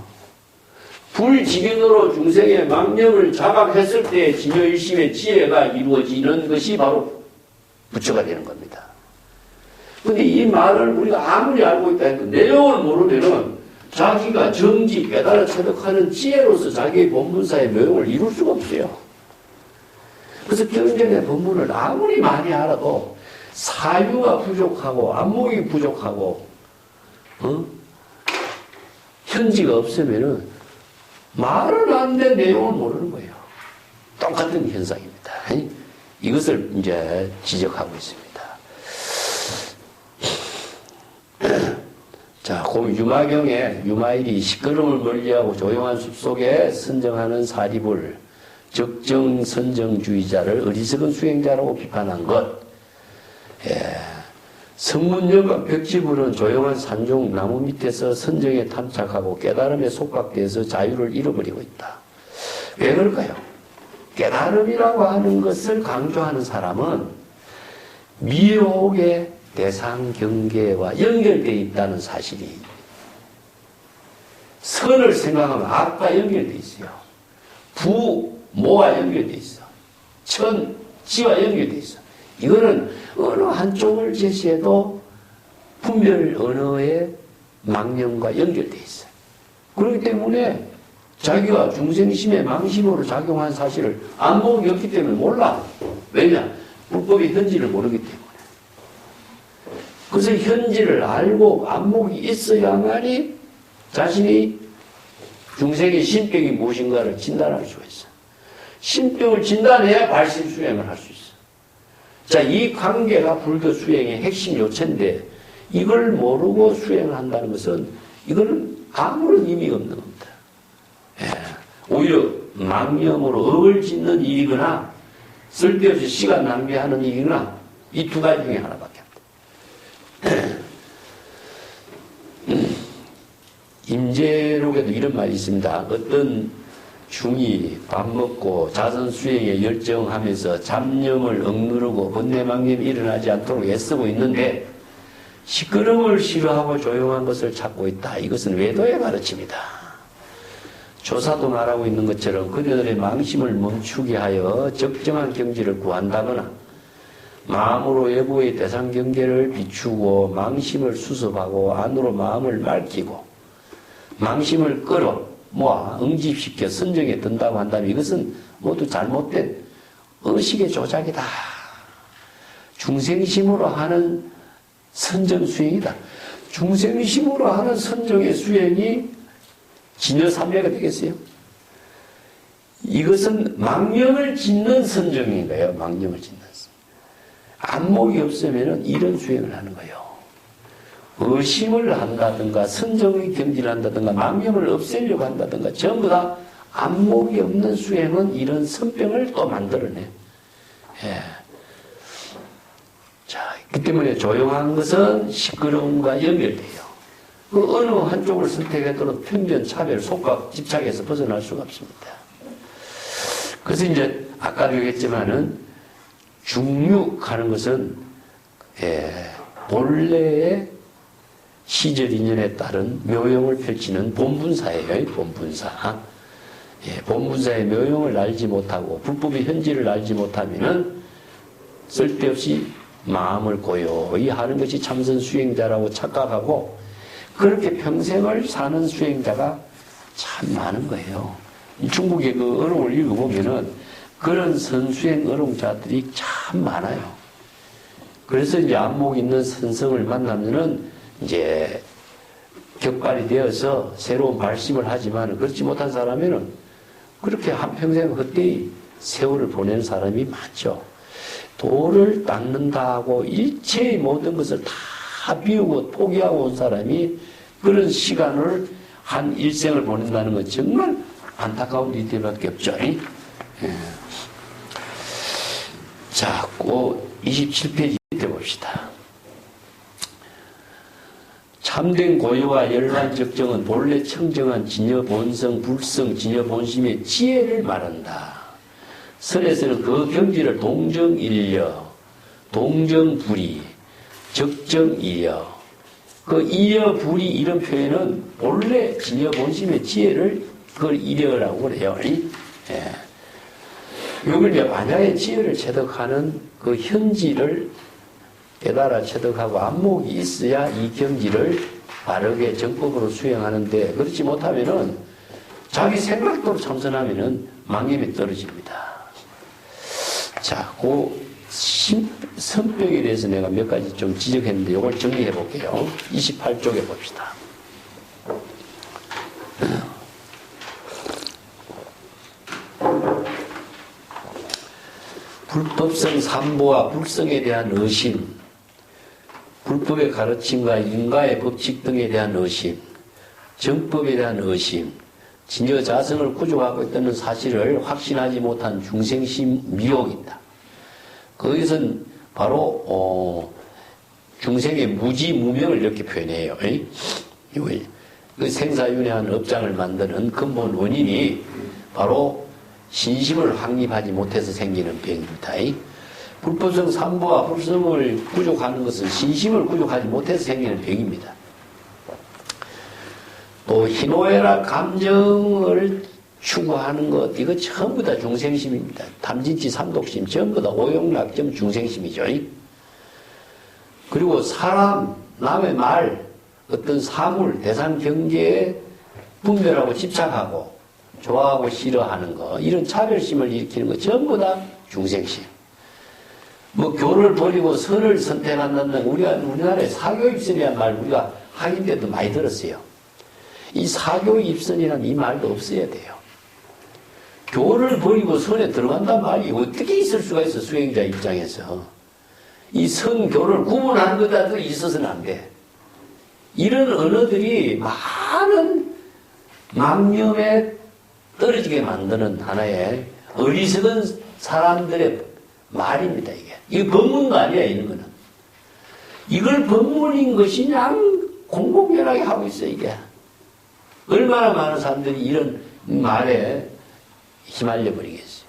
불지견으로 중생의 망념을 자각했을 때 진여일심의 지혜가 이루어지는 것이 바로 부처가 되는 겁니다. 근데 이 말을 우리가 아무리 알고 있다 해도 내용을 모르면은 자기가 정지, 깨달아 체득하는 지혜로서 자기의 본분사의 묘용을 이룰 수가 없어요. 그래서 경전의 본문을 아무리 많이 알아도 사유가 부족하고 안목이 부족하고 현지가 없으면은 말은 하는데 내용을 모르는 거예요. 똑같은 현상입니다. 이것을 이제 지적하고 있습니다. 자, 그 유마경에 유마일이 시끄러움을 멀리하고 조용한 숲속에 선정하는 사리불, 적정 선정주의자를 어리석은 수행자라고 비판한 것. 성문영과 벽지불은 조용한 산중 나무 밑에서 선정에 탐착하고 깨달음에 속박되어서 자유를 잃어버리고 있다. 왜 그럴까요? 깨달음이라고 하는 것을 강조하는 사람은 미혹의 대상 경계와 연결되어 있다는 사실이, 선을 생각하면 악과 연결되어 있어요. 부, 모와 연결되어 있어. 천, 지와 연결되어 있어. 이거는 어느 한쪽을 제시해도 분별 언어의 망념과 연결되어 있어요. 그렇기 때문에 자기가 중생심의 망심으로 작용한 사실을 안목이 없기 때문에 몰라. 왜냐? 불법의 현지를 모르기 때문에. 그래서 현지를 알고 안목이 있어야만이 자신이 중생의 신병이 무엇인가를 진단할 수가 있어. 신병을 진단해야 발심 수행을 할 수 있어. 자, 이 관계가 불교 수행의 핵심 요체인데 이걸 모르고 수행을 한다는 것은 이거는 아무런 의미가 없는 겁니다. 오히려 망념으로 억을 짓는 일이거나 쓸데없이 시간 낭비하는 일이거나 이 두 가지 중에 하나밖에 안 돼. 임재록에도 이런 말이 있습니다. 어떤 중이 밥 먹고 자선 수행에 열정하면서 잡념을 억누르고 번뇌망념이 일어나지 않도록 애쓰고 있는데 시끄러움을 싫어하고 조용한 것을 찾고 있다. 이것은 외도의 가르침이다. 조사도 말하고 있는 것처럼 그들의 망심을 멈추게 하여 적정한 경지를 구한다거나 마음으로 외부의 대상 경계를 비추고 망심을 수습하고 안으로 마음을 맑히고 망심을 끌어 모아 응집시켜 선정에 든다고 한다면 이것은 모두 잘못된 의식의 조작이다. 중생심으로 하는 선정 수행이다. 중생심으로 하는 선정의 수행이 진여삼매가 되겠어요? 이것은 망념을 짓는 선정인 거예요. 망념을 짓는 선정. 안목이 없으면 이런 수행을 하는 거예요. 의심을 한다든가 선정의 경지를 한다든가 망념을 없애려고 한다든가 전부 다 안목이 없는 수행은 이런 선병을 또 만들어내. 자, 그 때문에 조용한 것은 시끄러움과 연결돼요. 그 어느 한쪽을 선택해도 편견, 차별, 속각, 집착에서 벗어날 수가 없습니다. 그래서 이제 아까도 얘기했지만은 중육하는 것은 본래의 시절 인연에 따른 묘용을 펼치는 본분사예요. 본분사. 본분사의 묘용을 알지 못하고 불법의 현지를 알지 못하면은 쓸데없이 마음을 고요히 하는 것이 참선 수행자라고 착각하고 그렇게 평생을 사는 수행자가 참 많은 거예요. 중국의 그 어록을 읽어보면은 그런 선수행 어록자들이 참 많아요. 그래서 이제 안목 있는 선성을 만나면은 이제 격발이 되어서 새로운 발심을 하지만 그렇지 못한 사람에는 그렇게 한평생 헛되이 세월을 보내는 사람이 많죠. 도를 닦는다 하고 일체의 모든 것을 다 비우고 포기하고 온 사람이 그런 시간을 한 일생을 보낸다는 건 정말 안타까운 일들밖에 없죠. 예. 자, 그 27페이지 밑에 봅시다. 참된 고유와 열반 적정은 본래 청정한 진여 본성, 불성, 진여 본심의 지혜를 말한다. 설에서는 그 경지를 동정일려, 동정불이, 적정일려, 그 일여불이 이런 표현은 본래 진여 본심의 지혜를 그걸 일여라고 그래요. 예. 이걸 이제 만약에 지혜를 체득하는 그 현지를 깨달아 체득하고 안목이 있어야 이 경지를 바르게 정법으로 수행하는데 그렇지 못하면은 자기 생각대로 참선하면은 망념이 떨어집니다. 자, 그 선벽에 대해서 내가 몇 가지 좀 지적했는데 이걸 정리해 볼게요. 28쪽에 봅시다. 불법성 삼보와 불성에 대한 의심, 불법의 가르침과 인가의 법칙 등에 대한 의심, 정법에 대한 의심, 진여 자성을 구족하고 있다는 사실을 확신하지 못한 중생심 미혹이 있다. 거기서는 바로 중생의 무지무명을 이렇게 표현해요. 그 생사윤회한 업장을 만드는 근본 원인이 바로 신심을 확립하지 못해서 생기는 병입니다. 불법성 삼보와 불성을 구족하는 것은 신심을 구족하지 못해서 생기는 병입니다. 또 희노애락 감정을 추구하는 것, 이거 전부 다 중생심입니다. 탐진치 삼독심 전부 다 오용락점 중생심이죠. 그리고 사람, 남의 말, 어떤 사물, 대상 경계에 분별하고 집착하고 좋아하고 싫어하는 거, 이런 차별심을 일으키는 거 전부 다 중생심. 뭐 교를 버리고 선을 선택한다는 우리나라에 사교입선이라는 말 우리가 학인 때도 많이 들었어요. 이 사교입선이라는 이 말도 없어야 돼요. 교를 버리고 선에 들어간단 말이 어떻게 있을 수가 있어, 수행자 입장에서. 이 선교를 구분하는 것도 있어서는 안 돼. 이런 언어들이 많은 망념에 떨어지게 만드는 하나의 어리석은 사람들의 말입니다, 이게. 이게 법문도 아니야, 이런 거는. 이걸 법문인 것이 그냥 공공연하게 하고 있어, 이게. 얼마나 많은 사람들이 이런 말에 휘말려 버리겠어요.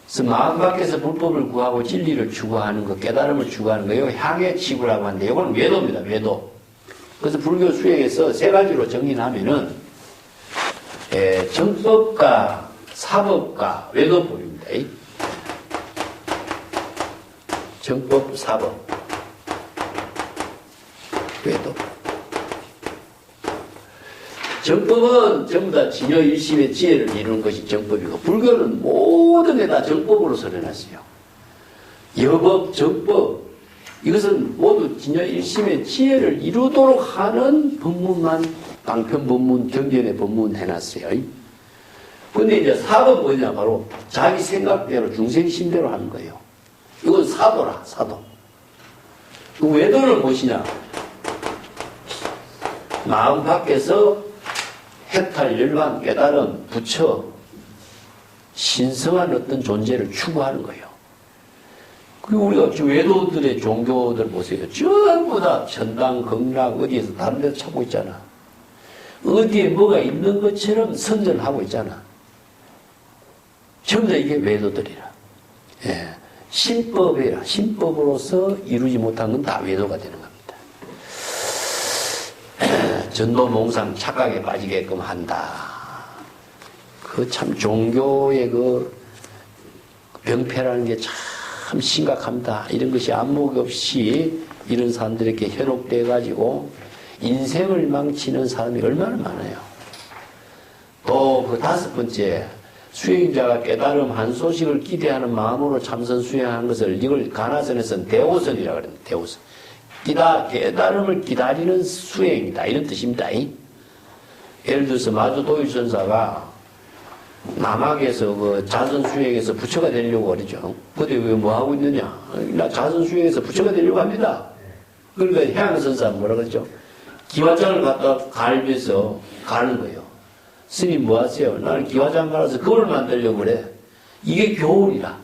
그래서 마음 밖에서 불법을 구하고 진리를 추구하는 것, 깨달음을 추구하는 거, 이거 향해 치구라고 하는데, 이건 외도입니다, 외도. 그래서 불교 수행에서 세 가지로 정리하면은, 정법과 사법과 외도법입니다. 정법, 사법, 외도. 정법은 전부 다 진여 일심의 지혜를 이루는 것이 정법이고, 불교는 모든 게 다 정법으로 설해놨어요. 여법, 정법, 이것은 모두 진여 일심의 지혜를 이루도록 하는 법문만 방편 법문, 경전의 법문 해놨어요. 근데 이제 사법은 뭐냐, 바로 자기 생각대로, 중생심대로 하는 거예요. 이건 사도라, 사도. 그 외도는 무엇이냐? 마음 밖에서 해탈, 열반, 깨달음, 부처, 신성한 어떤 존재를 추구하는 거예요. 그리고 우리가 지금 외도들의 종교들 보세요. 전부 다 천당, 극락, 어디에서 다른 데서 찾고 있잖아. 어디에 뭐가 있는 것처럼 선전하고 있잖아. 전부 다 이게 외도들이라. 예. 신법이라. 신법으로서 이루지 못한 건 다 외도가 되는 겁니다. 전도몽상 착각에 빠지게끔 한다. 그 참 종교의 그 병폐라는 게 참 심각합니다. 이런 것이 안목 없이 이런 사람들에게 현혹돼 가지고 인생을 망치는 사람이 얼마나 많아요. 또 그 다섯 번째, 수행자가 깨달음 한 소식을 기대하는 마음으로 참선 수행하는 것을 이걸 가나선에서는 대오선이라고 그럽니다. 대오선. 깨달음을 기다리는 수행이다. 이런 뜻입니다. 예를 들어서 마주도일선사가 남학에서 그 자선수행에서 부처가 되려고 그러죠. 근데 왜 뭐 하고 있느냐? 나 자선수행에서 부처가 되려고 합니다. 그러니까 해양선사 뭐라 그러죠? 기와장을 갖다 갈면서 가는 거예요. 스님 뭐 하세요? 나는 기와장 갈아서 겁을 만들려고 그래. 이게 교훈이라.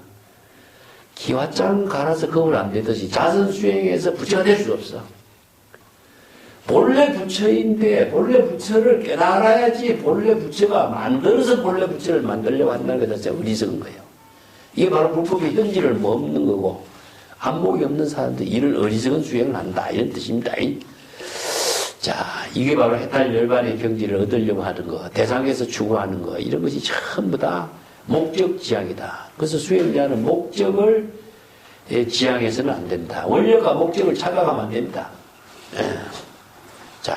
기와장 갈아서 겁을 안 되듯이 자선수행에서 부처가 될 수 없어. 본래 부처인데 본래 부처를 깨달아야지 본래 부처가 만들어서 본래 부처를 만들려고 한다는 것 자체가 어리석은 거예요. 이게 바로 불법의 현지를 머무는 거고 안목이 없는 사람들 이런 어리석은 수행을 한다 이런 뜻입니다. 자, 이게 바로 해탈 열반의 경지를 얻으려고 하는 거, 대상에서 추구하는 거 이런 것이 전부 다 목적 지향이다. 그래서 수행자는 목적을 지향해서는 안 된다. 원력과 목적을 찾아가면 안 된다. 자,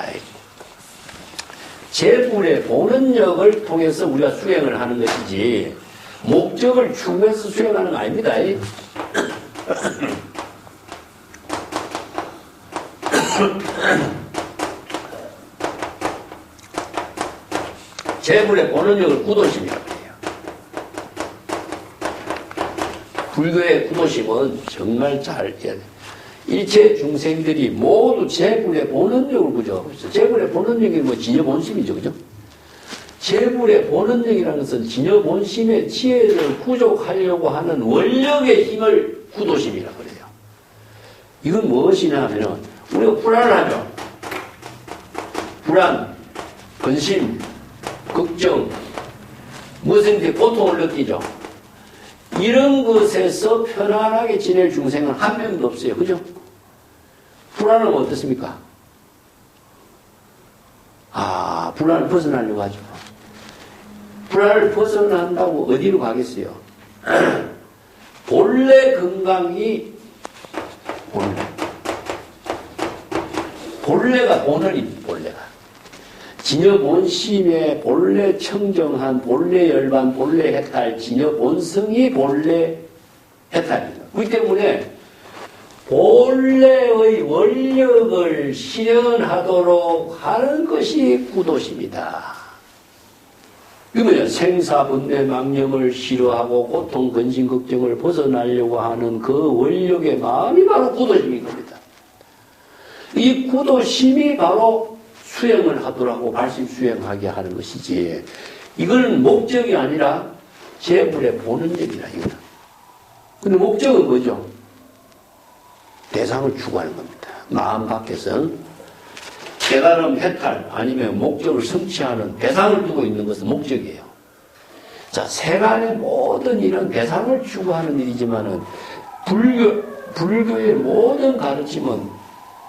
재불의 보는력을 통해서 우리가 수행을 하는 것이지 목적을 추구해서 수행하는 거 아닙니다. 재불의 보는력을 구도심이라고 해요. 불교의 구도심은 정말 잘 해야 돼요. 일체 중생들이 모두 재불의 본원력을 구조하고 있어요. 재불의 본원력이 뭐 진여본심이죠, 그죠? 재불의 본원력이라는 것은 진여본심의 지혜를 구족하려고 하는 원력의 힘을 구도심이라고 그래요. 이건 무엇이냐 하면은, 우리가 불안하죠? 불안, 근심, 걱정, 무엇인지 고통을 느끼죠? 이런 것에서 편안하게 지낼 중생은 한 명도 없어요. 그죠? 불안하면 어떻습니까? 불안을 벗어나려고 하죠. 불안을 벗어난다고 어디로 가겠어요? 본래 건강이 본래가 본원입니다. 본래가. 진여본심의 본래 청정한 본래 열반 본래 해탈 진여본성이 본래 해탈입니다. 그렇기 때문에 본래의 원력을 실현하도록 하는 것이 구도심이다. 그러면 생사분배 망념을 싫어하고 고통 근심 걱정을 벗어나려고 하는 그 원력의 마음이 바로 구도심인 겁니다. 이 구도심이 바로 수행을 하더라고 발심 수행하게 하는 것이지 이거는 목적이 아니라 재불의 본원력이라 이거는. 근데 목적은 뭐죠? 대상을 추구하는 겁니다. 마음 밖에서 깨달음 해탈 아니면 목적을 성취하는 대상을 두고 있는 것은 목적이에요. 자, 세간의 모든 일은 대상을 추구하는 일이지만은 불교의 모든 가르침은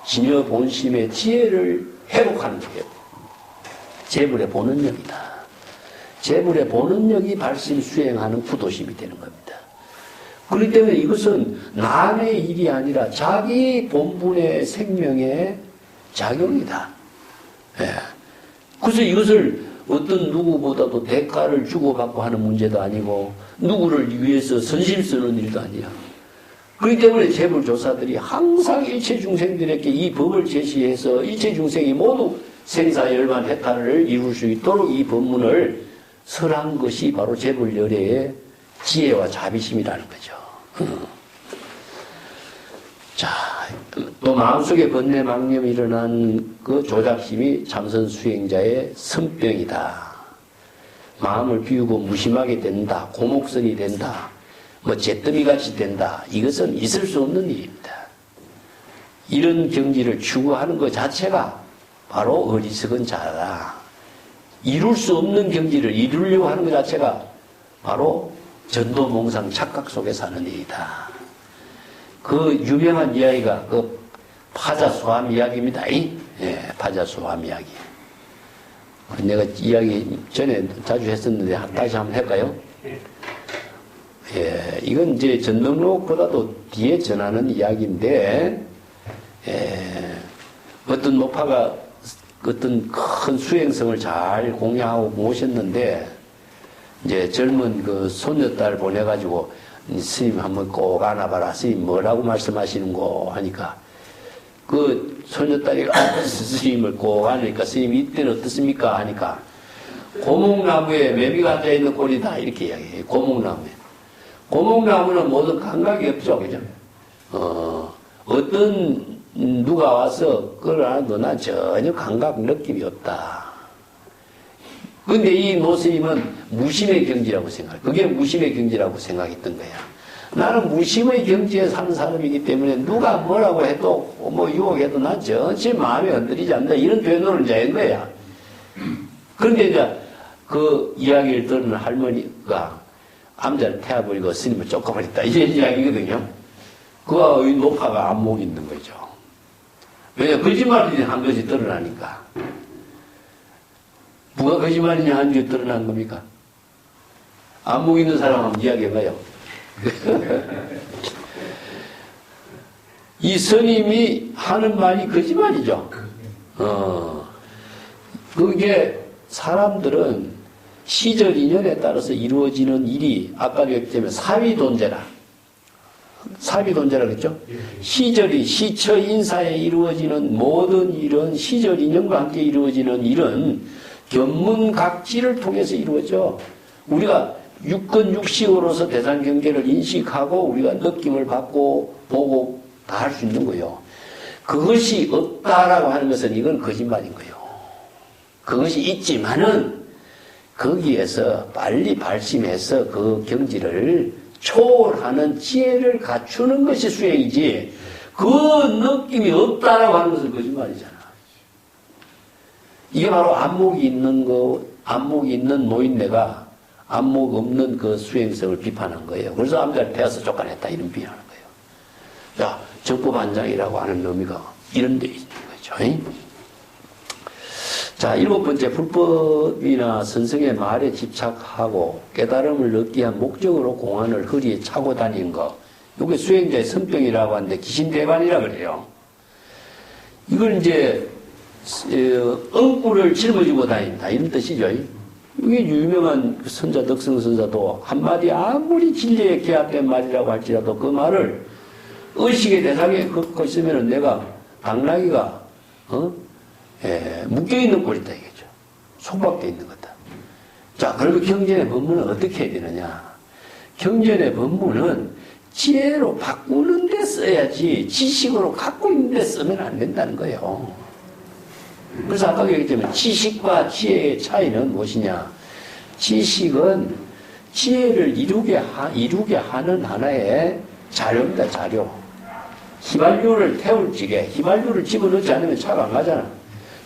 진여 본심의 지혜를 회복하는 거예요. 재불의 본원력이다. 재불의 본원력이 발심 수행하는 구도심이 되는 겁니다. 그렇기 때문에 이것은 남의 일이 아니라 자기 본분의 생명의 작용이다. 예. 그래서 이것을 어떤 누구보다도 대가를 주고받고 하는 문제도 아니고 누구를 위해서 선심 쓰는 일도 아니야. 그렇기 때문에 재불조사들이 항상 일체 중생들에게 이 법을 제시해서 일체 중생이 모두 생사열반 해탈을 이룰 수 있도록 이 법문을 설한 것이 바로 재불열애의 지혜와 자비심이라는 거죠. 자, 또 마음속에 번뇌망념이 일어난 그 조작심이 참선 수행자의 선병이다. 마음을 비우고 무심하게 된다. 고목선이 된다. 뭐 잿더미같이 된다. 이것은 있을 수 없는 일입니다. 이런 경지를 추구하는 것 자체가 바로 어리석은 자다. 이룰 수 없는 경지를 이루려고 하는 것 자체가 바로 전도몽상 착각 속에 사는 일이다. 그 유명한 이야기가 그 파자소함 이야기입니다. 예, 파자소함 이야기. 내가 이야기 전에 자주 했었는데 다시 한번 할까요? 예, 이건 이제 전등록보다도 뒤에 전하는 이야기인데, 어떤 목파가 어떤 큰 수행성을 잘 공양하고 모셨는데, 이제 젊은 그 손녀딸 보내가지고, 스님 한번 꼭 안아봐라. 스님 뭐라고 말씀하시는고 하니까, 그 손녀딸이 스님을 꼭 안으니까, 스님 이때는 어떻습니까? 하니까, 고목나무에 매미가 앉아있는 꼴이다. 이렇게 이야기해요. 고목나무에. 고목나무는 모든 감각이 없죠. 그죠? 어떤 누가 와서 끌어안아도 난 전혀 감각 느낌이 없다. 근데 이 노스님은 무심의 경지라고 생각해. 그게 무심의 경지라고 생각했던 거야. 나는 무심의 경지에 사는 사람이기 때문에 누가 뭐라고 해도 뭐 유혹해도 난 전혀 마음에 흔들리지 않는다. 이런 표현을 이제 한 거야. 그런데 이제 그 이야기를 듣는 할머니가 암자를 태워버리고 스님을 쫓아버렸다. 이런 이야기거든요. 그가 노파가 안목이 있는 거죠. 왜냐, 거짓말이냐 한 것이 드러나니까. 누가 거짓말이냐 한 게 드러난 겁니까? 안목 있는 사람은 이야기해봐요. 이 스님이 하는 말이 거짓말이죠. 그게 사람들은 시절 인연에 따라서 이루어지는 일이 아까 얘기했지만 사위돈제라. 사위돈제라 그랬죠? 시절이 시처 인사에 이루어지는 모든 일은 시절 인연과 함께 이루어지는 일은 견문각지를 통해서 이루어져. 우리가 육건 육식으로서 대상 경계를 인식하고 우리가 느낌을 받고 보고 다 할 수 있는 거예요. 그것이 없다라고 하는 것은 이건 거짓말인 거예요. 그것이 있지만은 거기에서 빨리 발심해서 그 경지를 초월하는 지혜를 갖추는 것이 수행이지 그 느낌이 없다라고 하는 것은 거짓말이잖아. 이게 바로 안목이 있는 거, 안목이 있는 노인네가 안목 없는 그 수행성을 비판한 거예요. 그래서 암자를 태워서 쫓아냈다 이런 비판하는 거예요. 자, 적법안장이라고 하는 의미가 이런 데 있는 거죠. 자, 7번째, 불법이나 선성의 말에 집착하고 깨달음을 얻기 위한 목적으로 공안을 허리에 차고 다니는 거. 이게 수행자의 성병이라고 하는데 기신대반이라 그래요. 이걸 이제 엉구를 짊어지고 다닌다 이런 뜻이죠. 이게 유명한 선자 덕성선사도 한마디 아무리 진리에 개합된 말이라고 할지라도 그 말을 의식의 대상에 걷고 있으면 내가 당나귀가 묶여있는 꼴이다 이거죠. 속박되어 있는 거다. 자, 그러면 경전의 법문은 어떻게 해야 되느냐. 경전의 법문은 지혜로 바꾸는 데 써야지 지식으로 갖고 있는 데 쓰면 안 된다는 거예요. 그래서 아까 얘기했지만 지식과 지혜의 차이는 무엇이냐. 지식은 지혜를 이루게 하는 하나의 자료입니다. 자료. 휘발유를 태울 적에 휘발유를 집어넣지 않으면 차가 안 가잖아.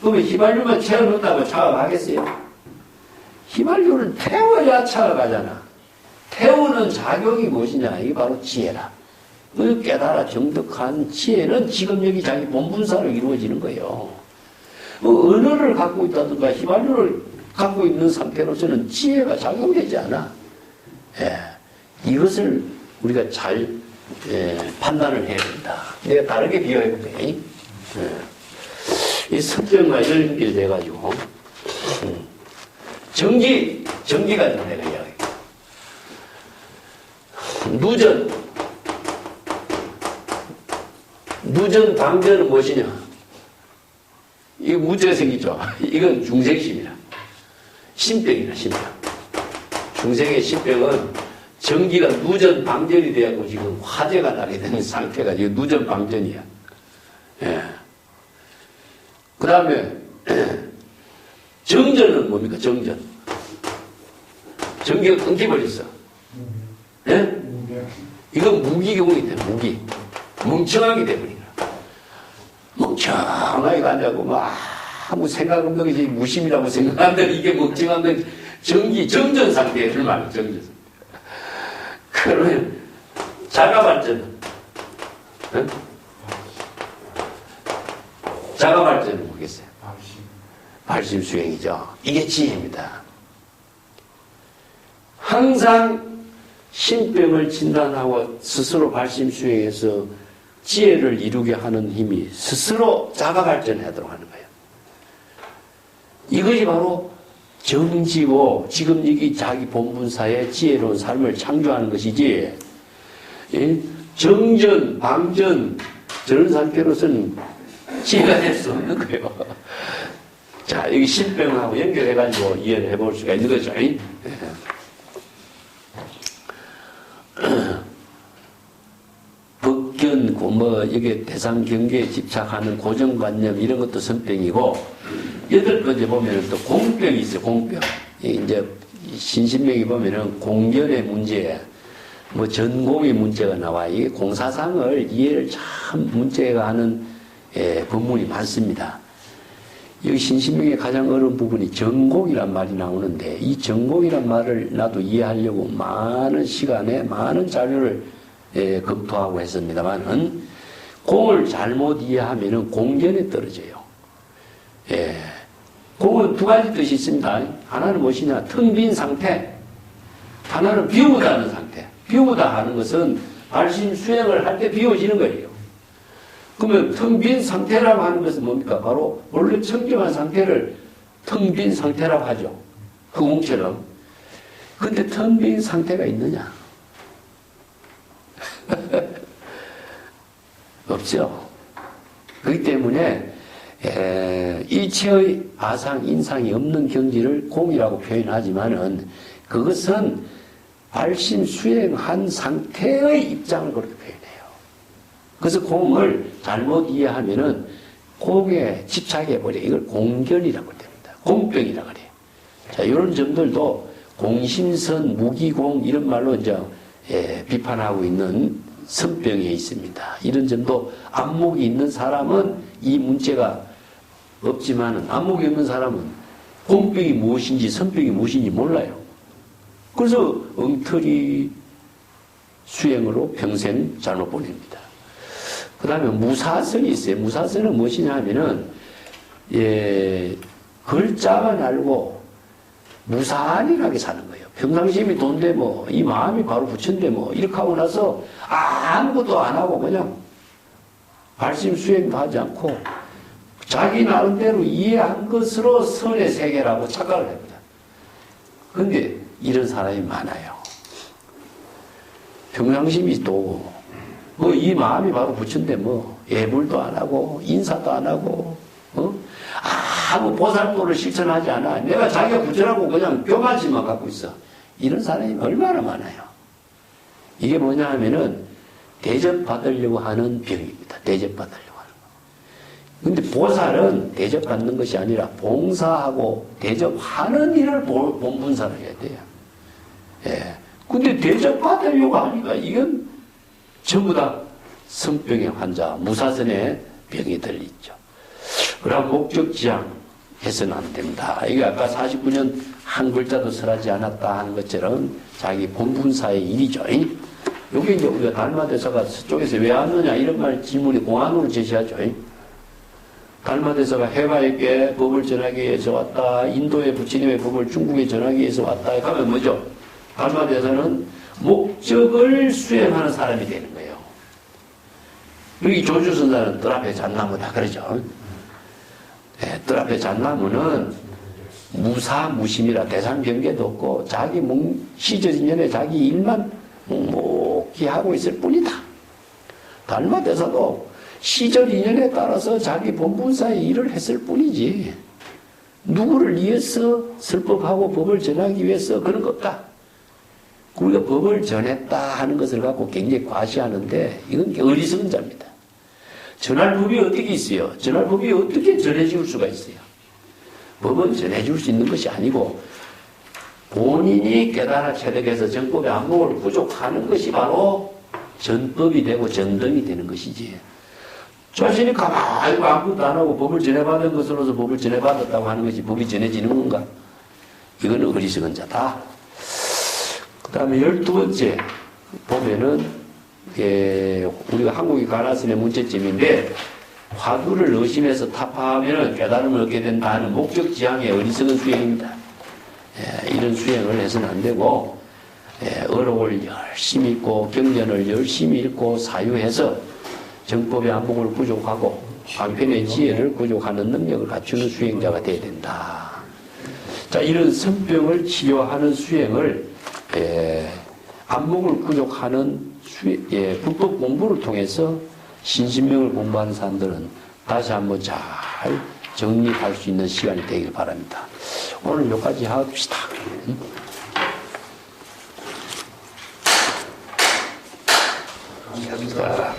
그러면 휘발유만 채워넣는다고 차가 가겠어요? 휘발유를 태워야 차가 가잖아. 태우는 작용이 무엇이냐. 이게 바로 지혜라. 그 깨달아 정득한 지혜는 지금 여기 자기 본분사로 이루어지는 거예요. 언어를 갖고 있다든가 휘발유를 갖고 있는 상태로서는 지혜가 작용되지 않아. 이것을 우리가 잘 판단을 해야 된다. 내가 다르게 비교해 볼게. 이 성경과 연결돼가지고 정기가 내가 이야기해. 누전 방전은 무엇이냐? 이거 무죄생이죠. 이건 중생심이라. 신병이라, 신병. 중생의 신병은 정기가 누전 방전이 되었고 지금 화재가 나게 되는 상태가 지금 누전 방전이야. 그 다음에 정전은 뭡니까? 정전. 전기가 끊겨버렸어. 이건 무기경이 돼, 무기. 멍청하게 돼버리라. 멍청하게 가냐고 막 아무 생각 없는 것이 무심이라고 생각하는데 이게 멍청한 건 정전 상태에 불만, 정전. 그러면 자가발전은? 자가발전은 뭐겠어요? 발심수행이죠. 이게 지혜입니다. 항상 신병을 진단하고 스스로 발심수행해서 지혜를 이루게 하는 힘이 스스로 자가발전하도록 하는 거예요. 이것이 바로 정지고 지금 여기 자기 본분사의 지혜로운 삶을 창조하는 것이지, 정전, 방전, 저런 상태로서는 지혜가 될 수 없는 거예요. 자, 여기 신병하고 연결해가지고 이해를 해볼 수가 있는 거죠. 예. 법견, 이게 대상 경계에 집착하는 고정관념, 이런 것도 선병이고, 8번째 보면은 또 공병이 있어요, 공병. 이제 신신명이 보면은 공견의 문제, 전공의 문제가 나와. 이게 공사상을 이해를 참 문제가 하는 법문이 많습니다. 여기 신신명의 가장 어려운 부분이 전공이란 말이 나오는데, 이 전공이란 말을 나도 이해하려고 많은 시간에 많은 자료를 검토하고 했습니다만은, 공을 잘못 이해하면은 공견에 떨어져요. 공은 두 가지 뜻이 있습니다. 하나는 무엇이냐? 텅 빈 상태. 하나는 비우다는 상태. 비우다 하는 것은 발심 수행을 할 때 비워지는 거예요. 그러면 텅 빈 상태라고 하는 것은 뭡니까? 바로 원래 청정한 상태를 텅 빈 상태라고 하죠. 흑웅처럼. 근데 텅 빈 상태가 있느냐? 없죠. 그렇기 때문에 일체의 아상, 인상이 없는 경지를 공이라고 표현하지만은 그것은 발심 수행한 상태의 입장을 그렇게 표현해요. 그래서 공을 잘못 이해하면은 공에 집착해버려. 이걸 공견이라고 됩니다. 공병이라고 그래요. 자, 이런 점들도 공심선, 무기공, 이런 말로 이제 비판하고 있는 선병에 있습니다. 이런 점도 안목이 있는 사람은 이 문제가 없지만은 안목이 없는 사람은 공병이 무엇인지 선병이 무엇인지 몰라요. 그래서 엉터리 수행으로 평생 잘못 보냅니다. 그 다음에 무사선이 있어요. 무사선은 무엇이냐 하면은, 글자만 알고 무사안일하게 사는 거예요. 평상심이 돈데 이 마음이 바로 부처인데 이렇게 하고 나서 아무것도 안 하고 그냥 발심 수행도 하지 않고 자기 나름대로 이해한 것으로 선의 세계라고 착각을 합니다. 그런데 이런 사람이 많아요. 평상심이 또 이 마음이 바로 부처인데 예불도 안 하고 인사도 안 하고 아무 보살도를 실천하지 않아. 내가 자기가 부처라고 그냥 뼈가지만 갖고 있어. 이런 사람이 얼마나 많아요. 이게 뭐냐 하면은 대접받으려고 하는 병입니다. 대접받으려고 하는 거. 근데 보살은 대접받는 것이 아니라 봉사하고 대접하는 일을 본분사를 해야 돼요. 근데 대접받으려고 하니까 이건 전부 다 선병의 환자, 무사선의 병이 들리죠. 그럼 목적지향 해서는 안 된다. 이게 아까 49년 한 글자도 설하지 않았다 하는 것처럼 자기 본분사의 일이죠. 여기 이제 우리가 달마대사가 저쪽에서 왜 왔느냐 이런 말 질문이 공안으로 제시하죠. 달마대사가 해바에게 법을 전하기 위해서 왔다. 인도의 부처님의 법을 중국에 전하기 위해서 왔다. 그러면 뭐죠? 달마대사는 목적을 수행하는 사람이 되는 거예요. 여기 조주선사는 뜰 앞에 잣나무다 그러죠. 뜰 앞에 잣나무는 무사무심이라 대상경계도 없고 자기 시절인연에 자기 일만 묵묵히 하고 있을 뿐이다. 달마대사도 시절인연에 따라서 자기 본분사의 일을 했을 뿐이지 누구를 위해서 설법하고 법을 전하기 위해서 그런 것 없다. 우리가 법을 전했다 하는 것을 갖고 굉장히 과시하는데 이건 어리석은 자입니다. 전할 법이 어떻게 있어요? 전할 법이 어떻게 전해줄 수가 있어요? 법은 전해줄 수 있는 것이 아니고 본인이 깨달아 체득해서 정법의 안목을 부족하는 것이 바로 전법이 되고 전등이 되는 것이지. 자신이 가만히 아무것도 안 하고 법을 전해받은 것으로서 법을 전해받았다고 하는 것이 법이 전해지는 건가? 이건 어리석은 자다. 그 다음에 12번째 보면은 우리가 한국이 가나선의 문제점인데 화두를 의심해서 타파하면은 깨달음을 얻게 된다는 목적지향의 어리석은 수행입니다. 이런 수행을 해서는 안 되고 어록을 열심히 읽고 경전을 열심히 읽고 사유해서 정법의 안목을 구족하고 방편의 지혜를 구족하는 능력을 갖추는 수행자가 되어야 된다. 자, 이런 선병을 치료하는 수행을 안목을 구족하는 불법 공부를 통해서 신신명을 공부하는 사람들은 다시 한번 잘 정립할 수 있는 시간이 되길 바랍니다. 오늘 여기까지 합시다. 감사합니다.